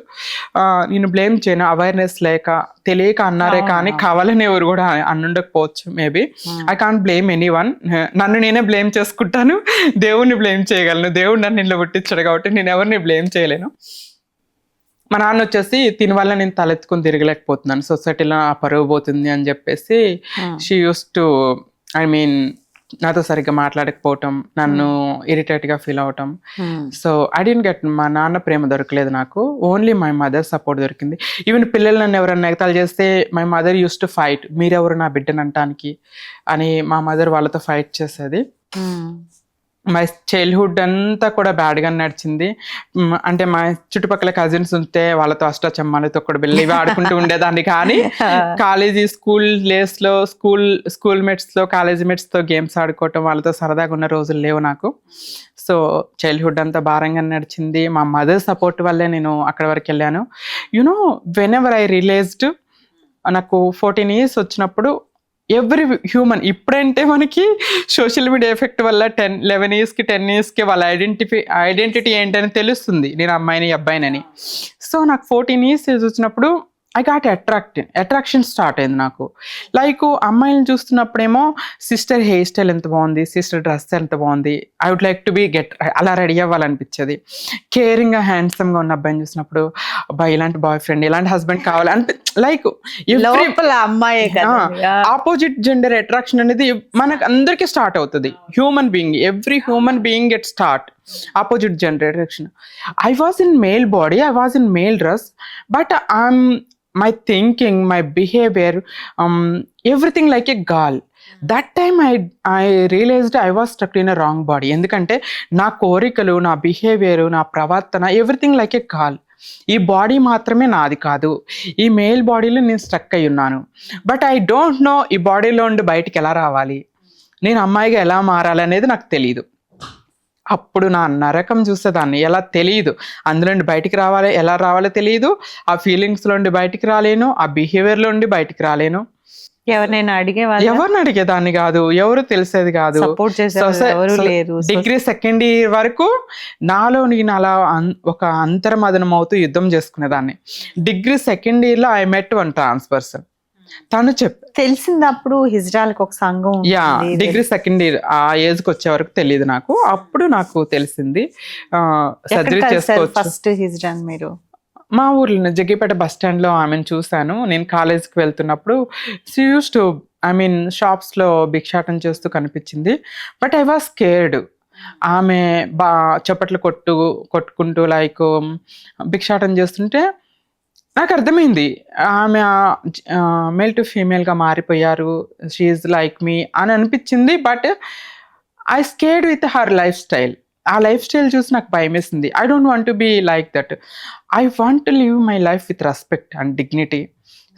నేను బ్లేమ్ చేయను. అవేర్నెస్ లేక తెలియక అన్నారే కానీ కావాలని ఎవరు కూడా అనుండకపోవచ్చు. Maybe I can't blame anyone. నన్ను నేనే బ్లేమ్ చేసుకుంటాను, దేవుణ్ణి బ్లేమ్ చేయగలను. దేవుడు నన్ను ఇంట్లో పుట్టించాడు కాబట్టి నేను ఎవరిని బ్లేమ్ చేయలేను. మా నాన్న వచ్చేసి దీని వల్ల నేను తలెత్తుకుని తిరగలేకపోతున్నాను, సొసైటీలో ఆ పరువు పోతుంది అని చెప్పేసి షీ యూస్ టు నాతో సరిగ్గా మాట్లాడకపోవటం, నన్ను ఇరిటేట్గా ఫీల్ అవటం. సో ఐ డెంట్ గెట్, మా నాన్న ప్రేమ దొరకలేదు నాకు, ఓన్లీ మై మదర్ సపోర్ట్ దొరికింది. ఈవెన్ పిల్లలు నన్ను ఎవరైనా ఎగతాలు చేస్తే my mother use to fight, మీరెవరు నా బిడ్డను అంటానికి అని మా మదర్ వాళ్ళతో ఫైట్ చేసేది. మై చైల్డ్హుడ్ అంతా కూడా బ్యాడ్గా నడిచింది. అంటే మా చుట్టుపక్కల కజిన్స్ ఉంటే వాళ్ళతో అష్టాచమ్మాలు, తొక్కడు బిళ్ళ ఇవి ఆడుకుంటూ ఉండేదాన్ని. కానీ కాలేజీ స్కూల్ డేస్లో స్కూల్ మేట్స్తో కాలేజీ మేట్స్తో గేమ్స్ ఆడుకోవటం, వాళ్ళతో సరదాగా ఉన్న రోజులు లేవు నాకు. సో చైల్డ్హుడ్ అంతా భారంగా నడిచింది. మా మదర్ సపోర్ట్ వల్లే నేను అక్కడి వరకు వెళ్ళాను. You know whenever I realised, నాకు 14 years వచ్చినప్పుడు ఎవ్రీ హ్యూమన్, ఇప్పుడంటే మనకి సోషల్ మీడియా ఎఫెక్ట్ వల్ల 11 yearsకి 10 yearsకి వాళ్ళ ఐడెంటిటీ ఏంటని తెలుస్తుంది, నేను అమ్మాయిని అబ్బాయినని. సో నాకు 14 years వచ్చినప్పుడు ఐ గాట్ అట్రాక్షన్ స్టార్ట్ అయింది నాకు. లైక్ అమ్మాయిలను చూస్తున్నప్పుడేమో సిస్టర్ హెయిర్ స్టైల్ ఎంత బాగుంది, సిస్టర్ డ్రెస్ ఎంత బాగుంది, I would like to be అలా రెడీ అవ్వాలనిపించేది. కేరింగ్గా హ్యాండ్సమ్గా ఉన్న అబ్బాయిని చూసినప్పుడు అబ్బాయి ఇలాంటి బాయ్ ఫ్రెండ్, ఇలాంటి హస్బెండ్ కావాలి లైక్ అమ్మాయి ఆపోజిట్ జెండర్ అట్రాక్షన్ అనేది మనకు అందరికీ స్టార్ట్ అవుతుంది. Human being, every human being get start opposite gender attraction. I was in male body, I was in male dress, but my thinking, my behavior, everything like a girl. That time I realized I was stuck in a wrong body. ఎందుకంటే నా కోరికలు, నా behaviour, నా ప్రవర్తన everything like ఏ girl. ఈ body మాత్రమే నాది కాదు, ఈ మేల్ బాడీలో నేను స్టక్ అయి ఉన్నాను. బట్ ఐ డోంట్ నో ఈ బాడీలో ఉండి బయటికి ఎలా రావాలి, నేను అమ్మాయిగా ఎలా మారాలి అనేది నాకు తెలియదు. అప్పుడు నా నరకం చూసేదాన్ని, ఎలా తెలియదు, అందులో నుండి బయటికి రావాలి, ఎలా రావాలో తెలియదు, ఆ ఫీలింగ్స్లో ఉండి బయటికి రాలేను, ఆ బిహేవియర్లో ఉండి బయటికి రాలేను. ఎవరిని అడిగేదాన్ని కాదు, ఎవరు తెలిసేది కాదు. డిగ్రీ 2nd year వరకు నాలో నేను అలా ఒక అంతర్మదనం అవుతూ యుద్ధం చేసుకునేదాన్ని. డిగ్రీ 2nd yearలో I met one trans person. తను తెలిసింది అప్పుడు హిజ్రాలకు ఒక సంఘం. డిగ్రీ 2nd year ఆ ఏజ్కి వచ్చే వరకు తెలియదు నాకు, అప్పుడు నాకు తెలిసింది. సర్జరీ చేసుకోవచ్చు. ఫస్ట్ హిజ్రాన్ మీరు మా ఊర్లో జగ్గిపేట బస్ స్టాండ్లో ఆమెను చూశాను. నేను కాలేజ్కి వెళ్తున్నప్పుడు షీ యూస్ టు షాప్స్లో భిక్షాటం చేస్తూ కనిపించింది. But I was scared. ఆమె చప్పట్లు కొట్టుకుంటూ లైక్ భిక్షాటం చేస్తుంటే నాకు అర్థమైంది ఆమె మేల్ టు ఫీమేల్గా మారిపోయారు, షీఈస్ లైక్ మీ అని అనిపించింది. But I scared with her lifestyle. ఆ లైఫ్ స్టైల్ చూసి నాకు భయం వేసింది. I don't want to be like that. I want to live my life with respect and dignity.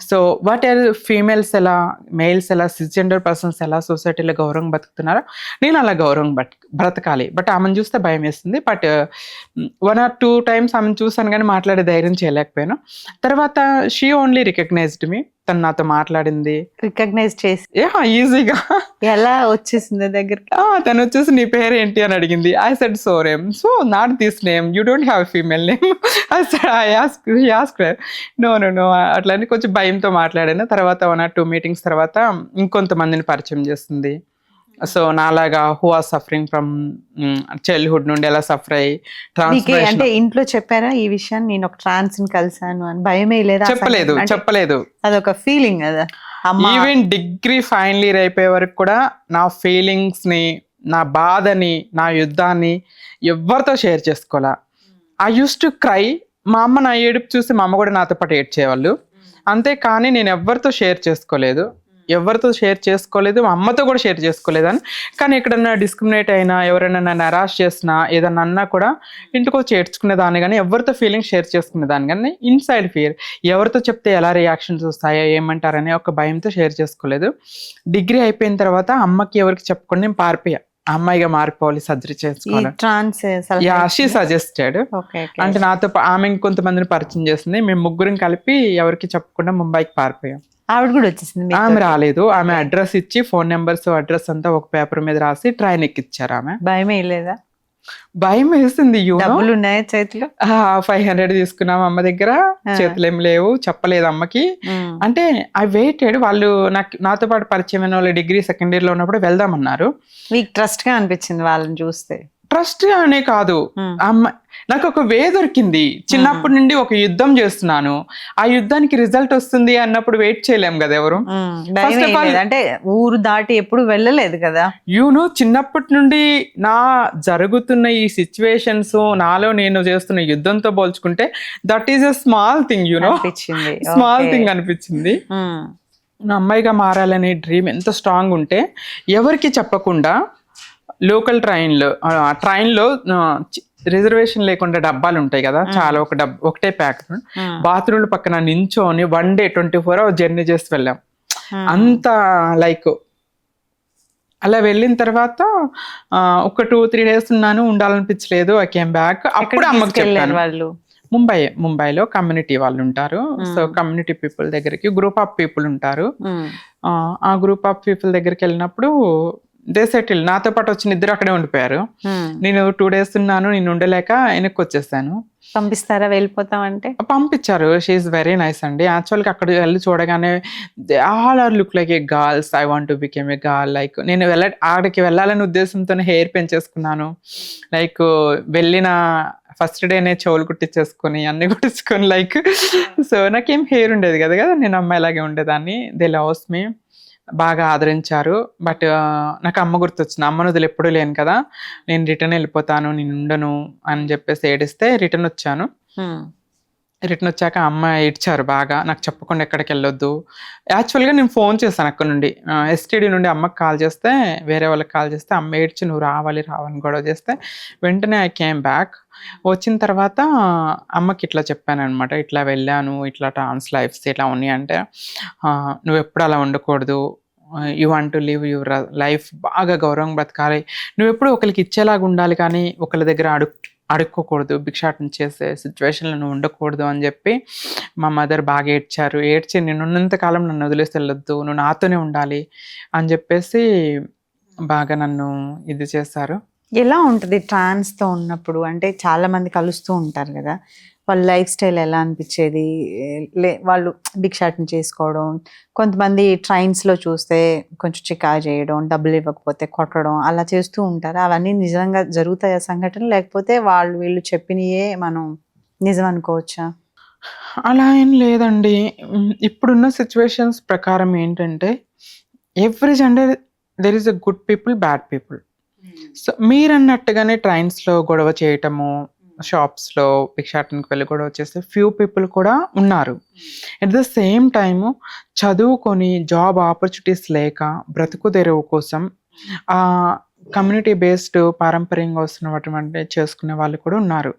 So what are females ఎలా, males ఎలా, cisgender persons ఎలా సొసైటీలో గౌరవం బతుకుతున్నారో నేను అలా గౌరవం బ్రతకాలి. బట్ ఆమెను చూస్తే భయం వేస్తుంది. బట్ 1 or 2 times ఆమెను చూసాను కానీ మాట్లాడే ధైర్యం చేయలేకపోయాను. తర్వాత షీ ఓన్లీ రికగ్నైజ్డ్ మీ. తను నాతో మాట్లాడింది రికగ్నైజ్ చేసి ఈజీగా. ఎలా వచ్చేసింది దగ్గరికి? తను వచ్చేసి నీ పేరు ఏంటి అని అడిగింది. ఐ సెడ్ సోరేమ్. So not this name, you don't have female name. No అట్లని కొంచెం భయంతో మాట్లాడాను. తర్వాత 1 or 2 మీటింగ్స్ తర్వాత ఇంకొంతమందిని పరిచయం చేస్తుంది. సో నాలాగా who are suffering from childhood నుండి ఎలా సఫర్ అయ్యి అంటే ఇంట్లో చెప్పారా ఈ విషయాన్ని, నేను ఒక ట్రాన్స్ ని కలిసాను అని? భయమే లేదా? చెప్పలేదు. అదొక ఫీలింగ్ కదా. ఈవెన్ డిగ్రీ ఫైనల్ ఇయర్ అయిపోయే వరకు కూడా నా ఫీలింగ్స్ ని, నా బాధని, నా యుద్ధాన్ని ఎవరితో షేర్ చేసుకోవాలా. I use to cry. మా అమ్మ నా ఏడుపు చూసి మా అమ్మ కూడా నాతో పాటు ఏడ్చేవాళ్ళు. అంతేకాని నేను ఎవరితో షేర్ చేసుకోలేదు, మా అమ్మతో కూడా షేర్ చేసుకోలేదని. కానీ ఎక్కడన్నా డిస్క్రిమినేట్ అయినా, ఎవరైనా నన్ను హరాస్ చేసినా, ఏదన్నా అన్నా కూడా ఇంటికి వచ్చి ఏడ్చుకునేదాన్ని, కానీ ఎవరితో ఫీలింగ్ షేర్ చేసుకునేదాన్ని. కానీ ఇన్సైడ్ ఫియర్, ఎవరితో చెప్తే ఎలా రియాక్షన్స్ వస్తాయో ఏమంటారని ఒక భయంతో షేర్ చేసుకోలేదు. డిగ్రీ అయిపోయిన తర్వాత అమ్మకి ఎవరికి చెప్పకుండా నేను పారిపోయా. అమ్మాయిగా మారిపోవాలి, సర్జరీ చేసుకోవాలి. She suggested. అంటే నాతో ఆమె ఇంకొంతమందిని పరిచయం చేసింది. మేము ముగ్గురం కలిపి ఎవరికి చెప్పకుండా ముంబైకి పారిపోయాం. ఆవిడ కూడా వచ్చేసింది? ఆమె రాలేదు. ఆమె అడ్రస్ ఇచ్చి, ఫోన్ నెంబర్స్, అడ్రస్ అంతా ఒక పేపర్ మీద రాసి ట్రైన్ ఎక్కిచ్చారు. ఆమె భయమే లేదా? భయం వేసింది. డబ్బులు ఉన్నాయా చేతిలో? 500 తీసుకున్నాం అమ్మ దగ్గర, చేతులు ఏం లేవు, చెప్పలేదు అమ్మకి. అంటే ఐ వెయిటెడ్. వాళ్ళు నాతో పాటు పరిచయమైన వాళ్ళు డిగ్రీ సెకండ్ ఇయర్ లో ఉన్నప్పుడు వెళ్దామన్నారు. మీకు ట్రస్ట్ గా అనిపించింది వాళ్ళని చూస్తే? ట్రస్ట్ అనే కాదు, నాకు ఒక వే దొరికింది. చిన్నప్పటి నుండి ఒక యుద్ధం చేస్తున్నాను, ఆ యుద్ధానికి రిజల్ట్ వస్తుంది అన్నప్పుడు వెయిట్ చేయలేం కదా ఎవరు. అంటే ఊరు దాటి ఎప్పుడు వెళ్ళలేదు కదా. చిన్నప్పటి నుండి నా జరుగుతున్న ఈ సిచ్యువేషన్స్, నాలో నేను చేస్తున్న యుద్ధంతో పోల్చుకుంటే that is a small thing. Small thing అనిపించింది. నా అమ్మాయిగా మారాలనే డ్రీమ్ ఎంత స్ట్రాంగ్ ఉంటే ఎవరికి చెప్పకుండా లోకల్ ట్రైన్లో రిజర్వేషన్ లేకుండా డబ్బాలు ఉంటాయి కదా, చాలా ఒకటే ప్యాక్, బాత్రూమ్ల పక్కన నించోని 1 day 24 hours జర్నీ చేసి వెళ్ళాం. అంత లైక్ అలా వెళ్ళిన తర్వాత ఒక 2-3 days ఉన్నాను, ఉండాలనిపించలేదు. I came back. అప్పుడు అమ్మకి చెప్పాను. వాళ్ళు ముంబైలో కమ్యూనిటీ వాళ్ళు ఉంటారు. సో కమ్యూనిటీ పీపుల్ దగ్గరికి గ్రూప్ ఆఫ్ పీపుల్ ఉంటారు. ఆ గ్రూప్ ఆఫ్ పీపుల్ దగ్గరికి వెళ్ళినప్పుడు దే సెటిల్. నాతో పాటు వచ్చిన ఇద్దరు అక్కడే ఉండిపోయారు. నేను 2 days ఉన్నాను, నేను ఉండలేక వెనక్కి వచ్చేసాను. పంపిస్తారా వెళ్ళిపోతామంటే? పంపించారు. షీఈస్ వెరీ నైస్ అండి. యాక్చువల్గా అక్కడ వెళ్ళి చూడగానే they all are look like a girls. I want to become a girl. Like నేను ఆడికి వెళ్ళాలనే ఉద్దేశంతోనే హెయిర్ పెంచేసుకున్నాను. లైక్ వెళ్ళిన ఫస్ట్ డేనే చెవులు కుట్టించేసుకొని అన్ని కుట్టించుకొని లైక్. సో నాకేం హెయిర్ ఉండేది కదా, నేను అమ్మాయిలాగే ఉండేదాన్ని. దే లవ్స్ మీ, బాగా ఆదరించారు. బట్ నాకు అమ్మ గుర్తొచ్చింది. అమ్మను వదిలి ఎప్పుడూ లేను కదా, నేను రిటర్న్ వెళ్ళిపోతాను, నేను ఉండను అని చెప్పేసి ఏడిస్తే రిటర్న్ వచ్చాను. రిటర్న్ వచ్చాక అమ్మ ఏడ్చారు బాగా, నాకు చెప్పకుండా ఎక్కడికి వెళ్ళొద్దు. యాక్చువల్గా నేను ఫోన్ చేశాను అక్కడ నుండి, ఎస్టీడీ నుండి అమ్మకి కాల్ చేస్తే, వేరే వాళ్ళకి కాల్ చేస్తే అమ్మ ఏడ్చి నువ్వు రావాలి గొడవ చేస్తే వెంటనే ఐ కేమ్ బ్యాక్. వచ్చిన తర్వాత అమ్మకి ఇట్లా చెప్పాను అనమాట, ఇట్లా వెళ్ళాను, ఇట్లా ట్రాన్స్ లైఫ్స్ ఇట్లా ఉన్నాయి అంటే, నువ్వు ఎప్పుడు అలా ఉండకూడదు, you want to live your life, బాగా గౌరవంగా బ్రతకాలి, నువ్వు ఎప్పుడు ఒకరికి ఇచ్చేలాగా ఉండాలి కానీ ఒకరి దగ్గర అడుక్కోకూడదు, భిక్షాటన చేసే సిచ్యువేషన్లో నువ్వు ఉండకూడదు అని చెప్పి మా మదర్ బాగా ఏడ్చి నేను ఉన్నంతకాలం నన్ను వదిలేసి వెళ్ళొద్దు, నువ్వు నాతోనే ఉండాలి అని చెప్పేసి బాగా నన్ను ఇది చేశారు. ఎలా ఉంటుంది ట్రాన్స్తో ఉన్నప్పుడు? అంటే చాలా మంది కలుస్తూ ఉంటారు కదా, వాళ్ళ లైఫ్ స్టైల్ ఎలా అనిపించేది? వాళ్ళు భిక్షాటన చేసుకోవడం, కొంతమంది ట్రైన్స్లో చూస్తే కొంచెం చికా చేయడం, డబ్బులు ఇవ్వకపోతే కొట్టడం, అలా చేస్తూ ఉంటారు. అవన్నీ నిజంగా జరుగుతాయి సంఘటన, లేకపోతే వీళ్ళు చెప్పినయే మనం నిజం అనుకోవచ్చా? అలా ఏం లేదండి. ఇప్పుడున్న సిచ్యువేషన్స్ ప్రకారం ఏంటంటే every gender there is a good people, bad people. So మీరన్నట్టుగానే ట్రైన్స్లో గొడవ చేయటము, షాప్స్లో భిక్షాటనకి వెళ్ళి గొడవ చేస్తే ఫ్యూ పీపుల్ కూడా ఉన్నారు. ఎట్ ద సేమ్ టైము చదువుకొని జాబ్ ఆపర్చునిటీస్ లేక బ్రతుకు తెరువు కోసం కమ్యూనిటీ బేస్డ్ పారంపర్యంగా వస్తున్నటువంటి చేసుకునే వాళ్ళు కూడా ఉన్నారు.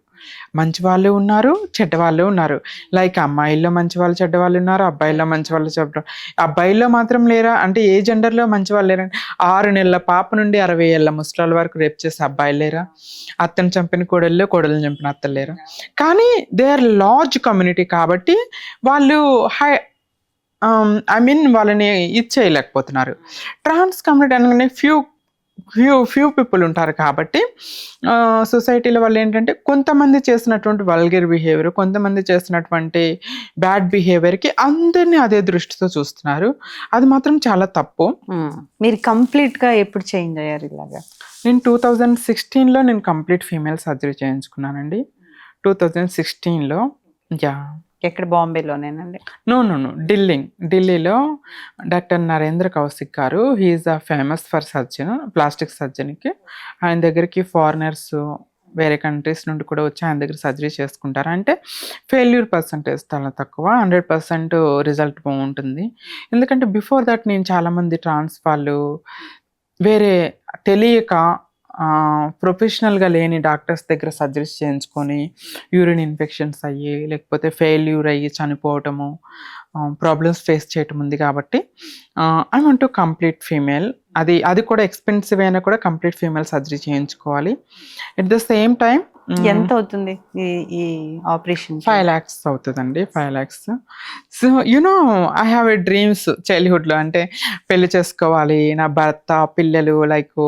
మంచి వాళ్ళు ఉన్నారు, చెడ్డ వాళ్ళు ఉన్నారు. లైక్ అమ్మాయిల్లో మంచి వాళ్ళు చెడ్డ వాళ్ళు ఉన్నారు, అబ్బాయిల్లో మంచి వాళ్ళు చెడ్డ. అబ్బాయిల్లో మాత్రం లేరా అంటే ఏ జెండర్లో మంచి వాళ్ళు లేరా? 6 నెలల పాప నుండి 60 ఏళ్ళ ముసలాల వరకు రేప్ చేసే అబ్బాయిలు లేరా? అత్తను చంపిన కోడళ్ళు, కోడలు చంపిన అత్తలు లేరా? కానీ దే ఆర్ లార్జ్ కమ్యూనిటీ కాబట్టి వాళ్ళు ఐ మీన్ వాళ్ళని ఇచ్చేయలేకపోతున్నారు. ట్రాన్స్ కమ్యూనిటీ అనగానే ఫ్యూ పీపుల్ ఉంటారు కాబట్టి సొసైటీలో వాళ్ళు ఏంటంటే కొంతమంది చేసినటువంటి వల్గర్ బిహేవియర్, కొంతమంది చేసినటువంటి బ్యాడ్ బిహేవియర్కి అందరినీ అదే దృష్టితో చూస్తున్నారు. అది మాత్రం చాలా తప్పు. మీరు కంప్లీట్ గా ఎప్పుడు చేంజ్ అయ్యారు ఇలాగా? నేను 2016లో నేను కంప్లీట్ ఫీమేల్ సర్జరీ చేయించుకున్నానండి. 2016లో. యా. ఎక్కడ? బాంబేలోనేనండి? నో, ఢిల్లీలో డాక్టర్ నరేంద్ర కౌశిక్ గారు, he is a famous for surgeon, plastic సర్జన్కి. ఆయన దగ్గరికి ఫారినర్స్ వేరే కంట్రీస్ నుండి కూడా వచ్చి ఆయన దగ్గర సర్జరీ చేసుకుంటారు. అంటే ఫెయిల్యూర్ పర్సంటేజ్ చాలా తక్కువ, 100% రిజల్ట్ బాగుంటుంది. ఎందుకంటే బిఫోర్ దట్ నేను చాలామంది ట్రాన్స్ వాళ్ళు వేరే తెలియక ప్రొఫెషనల్గా లేని డాక్టర్స్ దగ్గర సర్జరీస్ చేయించుకొని యూరిన్ ఇన్ఫెక్షన్స్ అయ్యి, లేకపోతే ఫెయిల్యూర్ అయ్యి చనిపోవటము, ప్రాబ్లమ్స్ ఫేస్ చేయటం ఉంది. కాబట్టి I want to complete female. అది కూడా ఎక్స్పెన్సివ్ అయినా కూడా కంప్లీట్ ఫీమేల్ సర్జరీ చేయించుకోవాలి. ఎట్ ద సేమ్ టైం ఎంత అవుతుంది ఈ ఆపరేషన్? 5 lakhs అవుతుందండి. 5 lakhs. So I have a dreams చైల్డ్హుడ్లో. అంటే పెళ్లి చేసుకోవాలి, నా భర్త, పిల్లలు, లైక్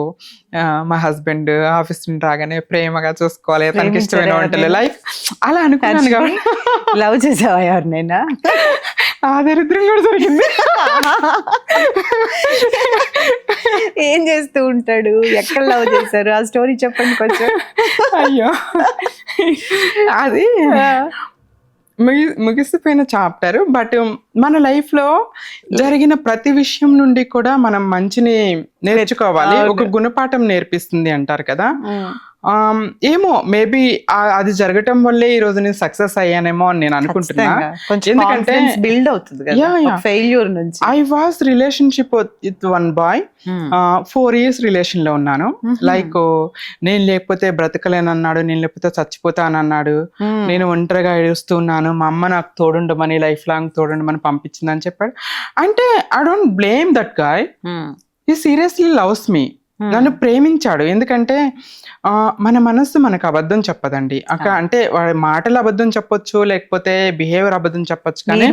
మా హస్బెండ్ ఆఫీస్ నుండి రాగానే ప్రేమగా చూసుకోవాలి, తనకి ఇష్టమైన వంటలు, లైక్ అలా అనుకున్నాను. కాబట్టి లవ్ చేసావా ఎవరినైనా? ఆ దరిద్రం కూడా జరిగింది. ఏం చేస్తూ ఉంటాడు? ఎక్కడ లవ్ చేశారు? ఆ స్టోరీ చెప్పండి కొంచెం. అయ్యో, అది ముగిసిపోయిన చాప్టర్. బట్ మన లైఫ్లో జరిగిన ప్రతి విషయం నుండి కూడా మనం మంచిని నేర్చుకోవాలి. ఒక గుణపాఠం నేర్పిస్తుంది అంటారు కదా. ఏమో మేబీ అది జరగటం వల్లే ఈ రోజు నేను సక్సెస్ అయ్యానేమో అని నేను అనుకుంటున్నా. ఎందుకంటే బిల్డ్ అవుతుంది ఫెయిల్యూర్ నుంచి. I was relationship with one boy. 4 years relation లో ఉన్నాను. లైక్ నేను లేకపోతే బ్రతకలేనన్నాడు, నేను లేకపోతే చచ్చిపోతానన్నాడు, నేను ఒంటరిగా ఏడుస్తున్నాను, మా అమ్మ నాకు తోడుండమని, లైఫ్ లాంగ్ తోడుండమని పంపించిందని చెప్పాడు. అంటే I don't blame that guy. He seriously loves me. నన్ను ప్రేమించాడు. ఎందుకంటే మన మనస్సు మనకు అబద్ధం చెప్పదండి. అంటే వాడి మాటలు అబద్ధం చెప్పొచ్చు, లేకపోతే బిహేవియర్ అబద్ధం చెప్పొచ్చు, కానీ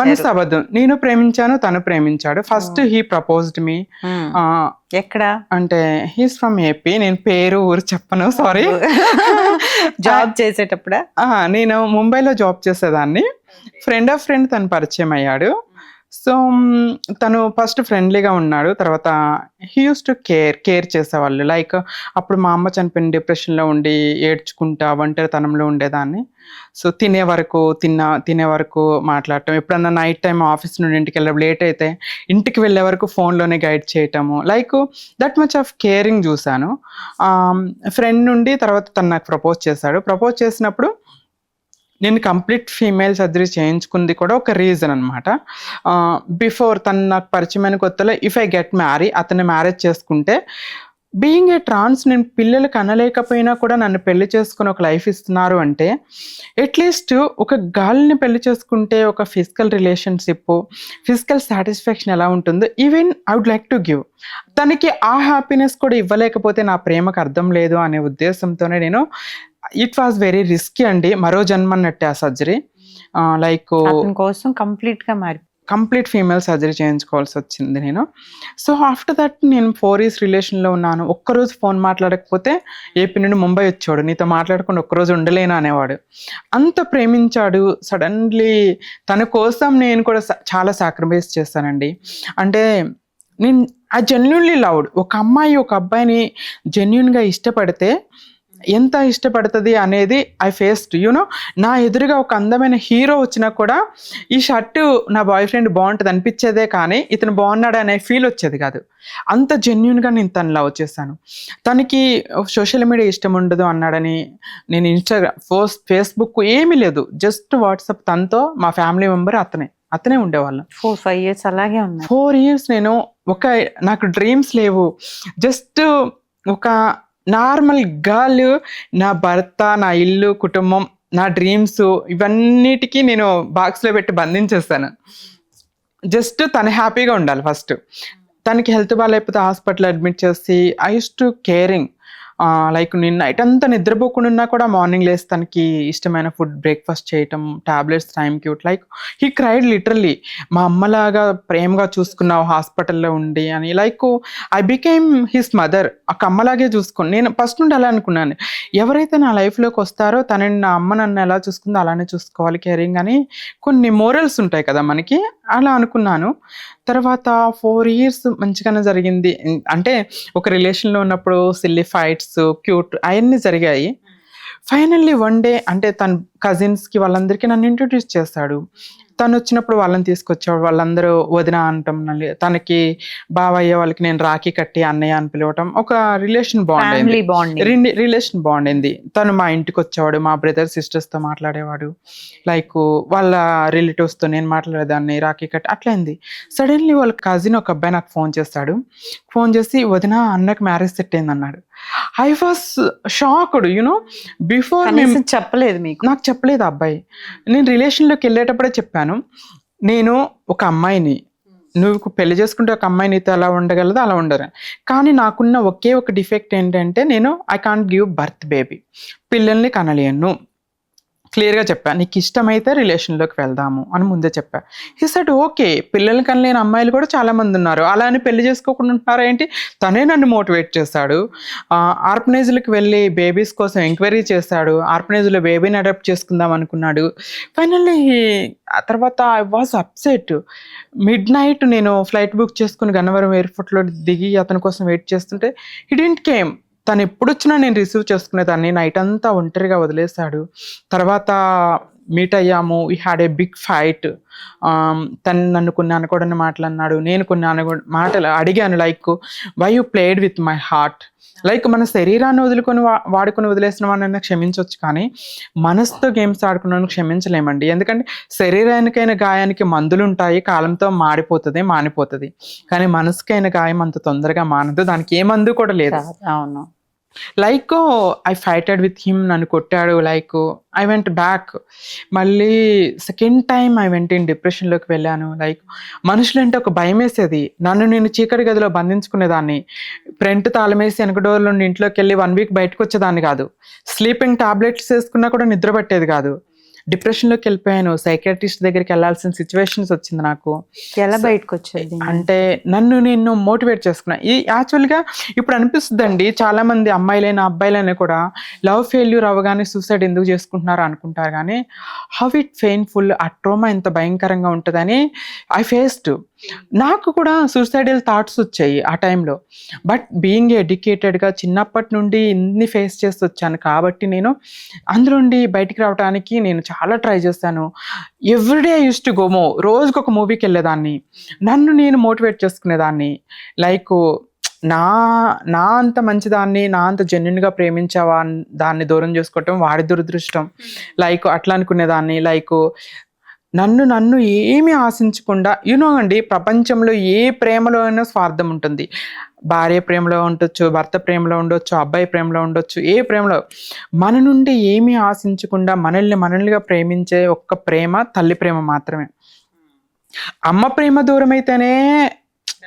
మనసు అబద్ధం. నేను ప్రేమించాను, తను ప్రేమించాడు. ఫస్ట్ హీ ప్రపోజ్డ్ మీ. ఎక్కడ అంటే హీస్ ఫ్రమ్ ఏపీ. నేను పేరు ఊరు చెప్పను, సారీ. జాబ్ చేసేటప్పుడా? నేను ముంబైలో జాబ్ చేసేదాన్ని. ఫ్రెండ్ ఆఫ్ ఫ్రెండ్ తను పరిచయం అయ్యాడు. సో తను ఫస్ట్ ఫ్రెండ్లీగా ఉన్నాడు. తర్వాత హీ యూస్ టు కేర్ చేసేవాళ్ళు. లైక్ అప్పుడు మా అమ్మ చనిపోయిన డిప్రెషన్లో ఉండి ఏడ్చుకుంటా ఒంటరితనంలో ఉండేదాన్ని. సో తినే వరకు మాట్లాడటం, ఎప్పుడన్నా నైట్ టైం ఆఫీస్ నుండి ఇంటికి వెళ్ళడం లేట్ అయితే ఇంటికి వెళ్ళే వరకు ఫోన్లోనే గైడ్ చేయటము, like that much of caring చూశాను. ఫ్రెండ్ నుండి తర్వాత తను నాకు ప్రపోజ్ చేశాడు. ప్రపోజ్ చేసినప్పుడు నేను కంప్లీట్ ఫీమేల్ సర్జరీ చేయించుకుంది కూడా ఒక రీజన్ అనమాట. బిఫోర్ తను నాకు పరిచయమైన కొత్తలో ఇఫ్ ఐ గెట్ మ్యారీ, అతన్ని మ్యారేజ్ చేసుకుంటే, బీయింగ్ ఏ ట్రాన్స్ నేను పిల్లలు కనలేకపోయినా కూడా నన్ను పెళ్లి చేసుకుని ఒక లైఫ్ ఇస్తున్నారు అంటే, అట్లీస్ట్ ఒక గర్ల్ని పెళ్లి చేసుకుంటే ఒక ఫిజికల్ రిలేషన్షిప్, ఫిజికల్ సాటిస్ఫాక్షన్ ఎలా ఉంటుందో even I would like to give. తనకి ఆ హ్యాపీనెస్ కూడా ఇవ్వలేకపోతే నా ప్రేమకు అర్థం లేదు అనే ఉద్దేశంతోనే నేను, ఇట్ వాజ్ వెరీ రిస్కీ అండి. మరో జన్మన్నట్టే ఆ సర్జరీ. లైక్ కోసం కంప్లీట్ ఫీమేల్ సర్జరీ చేయించుకోవాల్సి వచ్చింది నేను. సో ఆఫ్టర్ దట్ నేను 4 years రిలేషన్లో ఉన్నాను. ఒక్కరోజు ఫోన్ మాట్లాడకపోతే ఏపీ నుండి ముంబై వచ్చాడు, నీతో మాట్లాడకుండా ఒక్కరోజు ఉండలేను అనేవాడు. అంత ప్రేమించాడు. సడన్లీ తన కోసం నేను కూడా చాలా సాక్రిఫైస్ చేస్తానండి. అంటే నేను ఐ జెన్యున్లీ లవ్డ్. ఒక అమ్మాయి ఒక అబ్బాయిని జెన్యున్గా ఇష్టపడితే ఎంత ఇష్టపడుతుంది అనేది ఐ ఫేస్డ్. నా ఎదురుగా ఒక అందమైన హీరో వచ్చినా కూడా ఈ షర్టు నా బాయ్ ఫ్రెండ్ బాగుంటుంది అనిపించేదే, కానీ ఇతను బాగున్నాడు అనే ఫీల్ వచ్చేది కాదు. అంత జెన్యున్గా నేను తను లవ్ చేశాను. తనకి సోషల్ మీడియా ఇష్టం ఉండదు అన్నాడని నేను ఫేస్బుక్ ఏమీ లేదు, జస్ట్ వాట్సాప్. తనతో మా ఫ్యామిలీ మెంబర్ అతనే ఉండేవాళ్ళం. 4-5 years అలాగే ఉన్నా. 4 years నేను నాకు డ్రీమ్స్ లేవు. జస్ట్ ఒక నార్మల్ గర్ల్, నా భర్త, నా ఇల్లు, కుటుంబం, నా డ్రీమ్స్ ఇవన్నిటికీ నేను బాక్స్లో పెట్టి బంధించేస్తాను. జస్ట్ తను హ్యాపీగా ఉండాలి ఫస్ట్. తనకి హెల్త్ బాగాలేకపోతే హాస్పిటల్ అడ్మిట్ చేసి I use to caring. Like నేను నైట్ అంతా నిద్రపోకుండా ఉన్నా కూడా మార్నింగ్ లేసి తనకి ఇష్టమైన ఫుడ్ బ్రేక్ఫాస్ట్ చేయటం, టాబ్లెట్స్ టైంకి లైక్ హీ క్రైడ్ లిటరల్లీ. మా అమ్మలాగా ప్రేమగా చూసుకున్నావు హాస్పిటల్లో ఉండి అని. Like I became his mother. ఒక అమ్మలాగే చూసుకుని నేను ఫస్ట్ నుండి అలా అనుకున్నాను, ఎవరైతే నా లైఫ్లోకి వస్తారో తనని నా అమ్మ నన్ను ఎలా చూసుకుందో అలానే చూసుకోవాలి, కేరింగ్ అని కొన్ని మోరల్స్ ఉంటాయి కదా మనకి, అలా అనుకున్నాను. తర్వాత 4 years మంచిగానే జరిగింది. అంటే ఒక రిలేషన్లో ఉన్నప్పుడు సిల్లీ ఫైట్స్, క్యూట్ అవన్నీ జరిగాయి. ఫైనల్లీ వన్ డే అంటే తన కజిన్స్కి వాళ్ళందరికీ నన్ను ఇంట్రొడ్యూస్ చేస్తాడు. తను వచ్చినప్పుడు వాళ్ళని తీసుకొచ్చేవాడు, వాళ్ళందరూ వదిన అంటాం, తనకి బావయ్య వాళ్ళకి నేను రాఖీ కట్టి అన్నయ్య అని పిలవటం, ఒక relation bond family bonding. Relation bond అయింది. తను మా ఇంటికి వచ్చేవాడు, మా బ్రదర్ సిస్టర్స్తో మాట్లాడేవాడు, లైక్ వాళ్ళ రిలేటివ్స్తో నేను మాట్లాడేదాన్ని, రాఖీ కట్టి అట్లా అయింది. సడన్లీ వాళ్ళ కజిన్ ఒక అబ్బాయి నాకు ఫోన్ చేస్తాడు. ఫోన్ చేసి వదిన అన్నకి మ్యారేజ్ సెట్ అయింది అన్నాడు. I was shocked, you know. Before చెప్పలేదు మీకు? నాకు చెప్పలేదు ఆ అబ్బాయి. నేను రిలేషన్లోకి వెళ్ళేటప్పుడే చెప్పాను, నేను ఒక అమ్మాయిని, నువ్వు పెళ్లి చేసుకుంటే ఒక అమ్మాయి నీతో ఎలా ఉండగలదో అలా ఉండరు. కానీ నాకున్న ఒకే ఒక డిఫెక్ట్ ఏంటంటే నేను I can't give birth baby, పిల్లల్ని కనలేను. క్లియర్గా చెప్పా, నీకు ఇష్టమైతే రిలేషన్లోకి వెళ్దాము అని ముందే చెప్పా. He said okay. పిల్లల్ని కనలేని అమ్మాయిలు కూడా చాలామంది ఉన్నారు, అలా అని పెళ్లి చేసుకోకుండా ఉంటున్నారా ఏంటి? తనే నన్ను మోటివేట్ చేశాడు. ఆర్ఫనైజ్లకు వెళ్ళి బేబీస్ కోసం ఎంక్వైరీ చేశాడు. ఆర్ఫనైజ్లో బేబీని అడాప్ట్ చేసుకుందాం అనుకున్నాడు. ఫైనల్లీ ఆ తర్వాత I was upset. Mid night నేను ఫ్లైట్ బుక్ చేసుకుని గన్నవరం ఎయిర్పోర్ట్లో దిగి అతని కోసం వెయిట్ చేస్తుంటే హీ డిడ్ంట్ కేమ్. తను ఎప్పుడు వచ్చినా నేను రిసీవ్ చేసుకునేదాన్ని. నైట్ అంతా ఒంటరిగా వదిలేశాడు. తర్వాత మీట్ అయ్యాము, we had a big fight. తను నన్ను కొన్ని అనకూడని మాటలు అన్నాడు, నేను కొన్ని మాటలు అడిగాను, like why you played with my heart. Like మన శరీరాన్ని వదులుకొని వాడుకొని వదిలేసిన వాడినైనా క్షమించవచ్చు, కానీ మనసుతో గేమ్స్ ఆడుకున్నాను క్షమించలేమండి. ఎందుకంటే శరీరానికైన గాయానికి మందులు ఉంటాయి, కాలంతో మానిపోతుంది, కానీ మనసుకైన గాయం అంత తొందరగా మానదు, దానికి ఏ మందు కూడా లేదు. అవును. Like I fighted with him, నన్ను కొట్టాడు. Like I went back. మళ్ళీ second time I went in డిప్రెషన్లోకి వెళ్ళాను. లైక్ మనుషులంటే ఒక భయం వేసేది. నన్ను నేను చీకటి గదిలో బంధించుకునేదాన్ని. ఫ్రంట్ తాళమేసి వెనక డోర్ నుండి ఇంట్లోకి వెళ్ళి 1 week బయటకు వచ్చేదాన్ని కాదు. స్లీపింగ్ టాబ్లెట్స్ వేసుకున్నా కూడా నిద్ర పట్టేది కాదు. డిప్రెషన్లోకి వెళ్ళిపోయాను. సైకియాట్రిస్ట్ దగ్గరికి వెళ్ళాల్సిన సిచ్యువేషన్స్ వచ్చింది నాకు. ఎలా బయటకు వచ్చేది అంటే నన్ను నేను మోటివేట్ చేసుకున్నా. ఈ యాక్చువల్గా ఇప్పుడు అనిపిస్తుందండి, చాలామంది అమ్మాయిలైనా అబ్బాయిలైనా కూడా లవ్ ఫెయిల్యూర్ అవ్వగానే సూసైడ్ ఎందుకు చేసుకుంటున్నారు అనుకుంటారు, కానీ హౌ ఇట్ పెయిన్ఫుల్, ఆ ట్రోమా ఎంత భయంకరంగా ఉంటుందని ఐ ఫేస్డ్. నాకు కూడా సూసైడల్ థాట్స్ వచ్చాయి ఆ టైంలో. బట్ బీయింగ్ ఎడ్యుకేటెడ్గా చిన్నప్పటి నుండి ఇన్ని ఫేస్ చేసి వచ్చాను కాబట్టి నేను అందులోండి బయటికి రావడానికి నేను చాలా ట్రై చేశాను. Everyday I use to go రోజుకి ఒక మూవీకి వెళ్ళేదాన్ని, నన్ను నేను మోటివేట్ చేసుకునేదాన్ని. లైక్ నా అంత మంచిదాన్ని, నా అంత జెన్యున్గా ప్రేమించావా దాన్ని దూరం చేసుకోవటం వాడి దురదృష్టం, లైక్ అట్లా అనుకునేదాన్ని. లైక్ నన్ను ఏమీ ఆశించకుండా, యూనో అండి, ప్రపంచంలో ఏ ప్రేమలో అయినా స్వార్థం ఉంటుంది. భార్య ప్రేమలో ఉండొచ్చు, భర్త ప్రేమలో ఉండొచ్చు, అబ్బాయి ప్రేమలో ఉండొచ్చు, ఏ ప్రేమలో మన నుండి ఏమీ ఆశించకుండా మనల్నిగా ప్రేమించే ఒక్క ప్రేమ తల్లి ప్రేమ మాత్రమే. అమ్మ ప్రేమ దూరం అయితేనే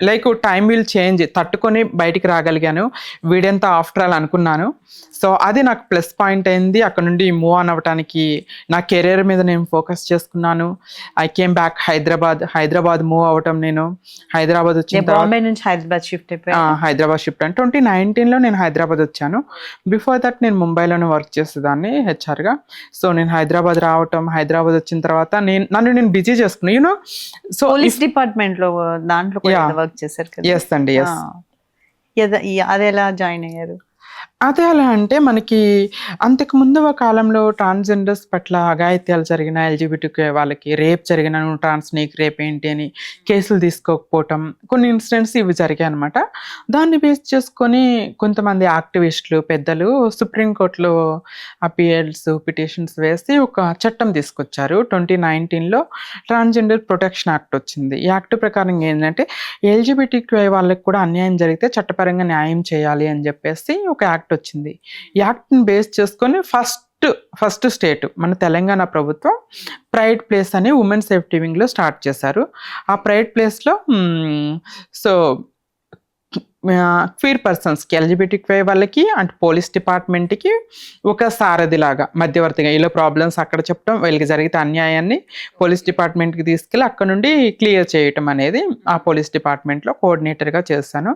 లైక్ టైం విల్ చేంజ్, తట్టుకొని బయటికి రాగలిగాను. వీడెంత ఆఫ్టర్ ఆల్ అనుకున్నాను. సో అది నాకు ప్లస్ పాయింట్ అయింది. అక్కడ నుండి మూవ్ ఆన్ అవ్వడానికి నా కెరీర్ మీద నేను ఫోకస్ చేసుకున్నాను. I came back Hyderabad move అవ్వటం. నేను హైదరాబాద్ వచ్చిన బాంబే నుంచి హైదరాబాద్ షిఫ్ట్ అని 2019లో నేను హైదరాబాద్ వచ్చాను. బిఫోర్ దట్ నేను ముంబైలోనే వర్క్ చేసేదాన్ని హెచ్ఆర్గా. సో నేను హైదరాబాద్ రావటం, హైదరాబాద్ వచ్చిన తర్వాత నన్ను నేను బిజీ చేసుకున్నాను, యూనో. సో పోలీస్ డిపార్ట్మెంట్లో దాంట్లో వర్క్ చేశారు కదా? ఎస్ అండి, ఎస్. అది ఎలా జాయిన్ అయ్యారు? అదే ఎలా అంటే మనకి అంతకు ముందు ఒక కాలంలో ట్రాన్స్జెండర్స్ పట్ల అఘాయిత్యాలు జరిగిన, ఎల్జిబిటీ వాళ్ళకి రేప్ జరిగిన, నువ్వు ట్రాన్స్ నీకు రేప్ ఏంటి అని కేసులు తీసుకోకపోవటం, కొన్ని ఇన్సిడెంట్స్ ఇవి జరిగాయి అనమాట. దాన్ని బేస్ చేసుకొని కొంతమంది యాక్టివిస్టులు పెద్దలు సుప్రీంకోర్టులో అపీల్స్ పిటిషన్స్ వేసి ఒక చట్టం తీసుకొచ్చారు. 2019లో ట్రాన్స్జెండర్ ప్రొటెక్షన్ యాక్ట్ వచ్చింది. ఈ యాక్ట్ ప్రకారం ఏంటంటే ఎల్జిబిటీక్యూ వాళ్ళకి కూడా అన్యాయం జరిగితే చట్టపరంగా న్యాయం చేయాలి అని చెప్పేసి ఒక యాక్ట్ వచ్చింది. ఈ యాక్ట్ని బేస్ చేసుకొని ఫస్ట్ స్టేట్ మన తెలంగాణ ప్రభుత్వం ప్రైడ్ ప్లేస్ అని ఉమెన్ సేఫ్టీ వింగ్లో స్టార్ట్ చేశారు. ఆ ప్రైడ్ ప్లేస్లో సో క్వీర్ పర్సన్స్కి ఎల్జిబిటిక్వై వాళ్ళకి అండ్ పోలీస్ డిపార్ట్మెంట్కి ఒక సారథిలాగా మధ్యవర్తిగా ఇలా ప్రాబ్లమ్స్ అక్కడ చెప్పడం, వీళ్ళకి జరిగితే అన్యాయాన్ని పోలీస్ డిపార్ట్మెంట్కి తీసుకెళ్ళి అక్కడ నుండి క్లియర్ చేయటం అనేది ఆ పోలీస్ డిపార్ట్మెంట్లో కోఆర్డినేటర్గా చేశాను.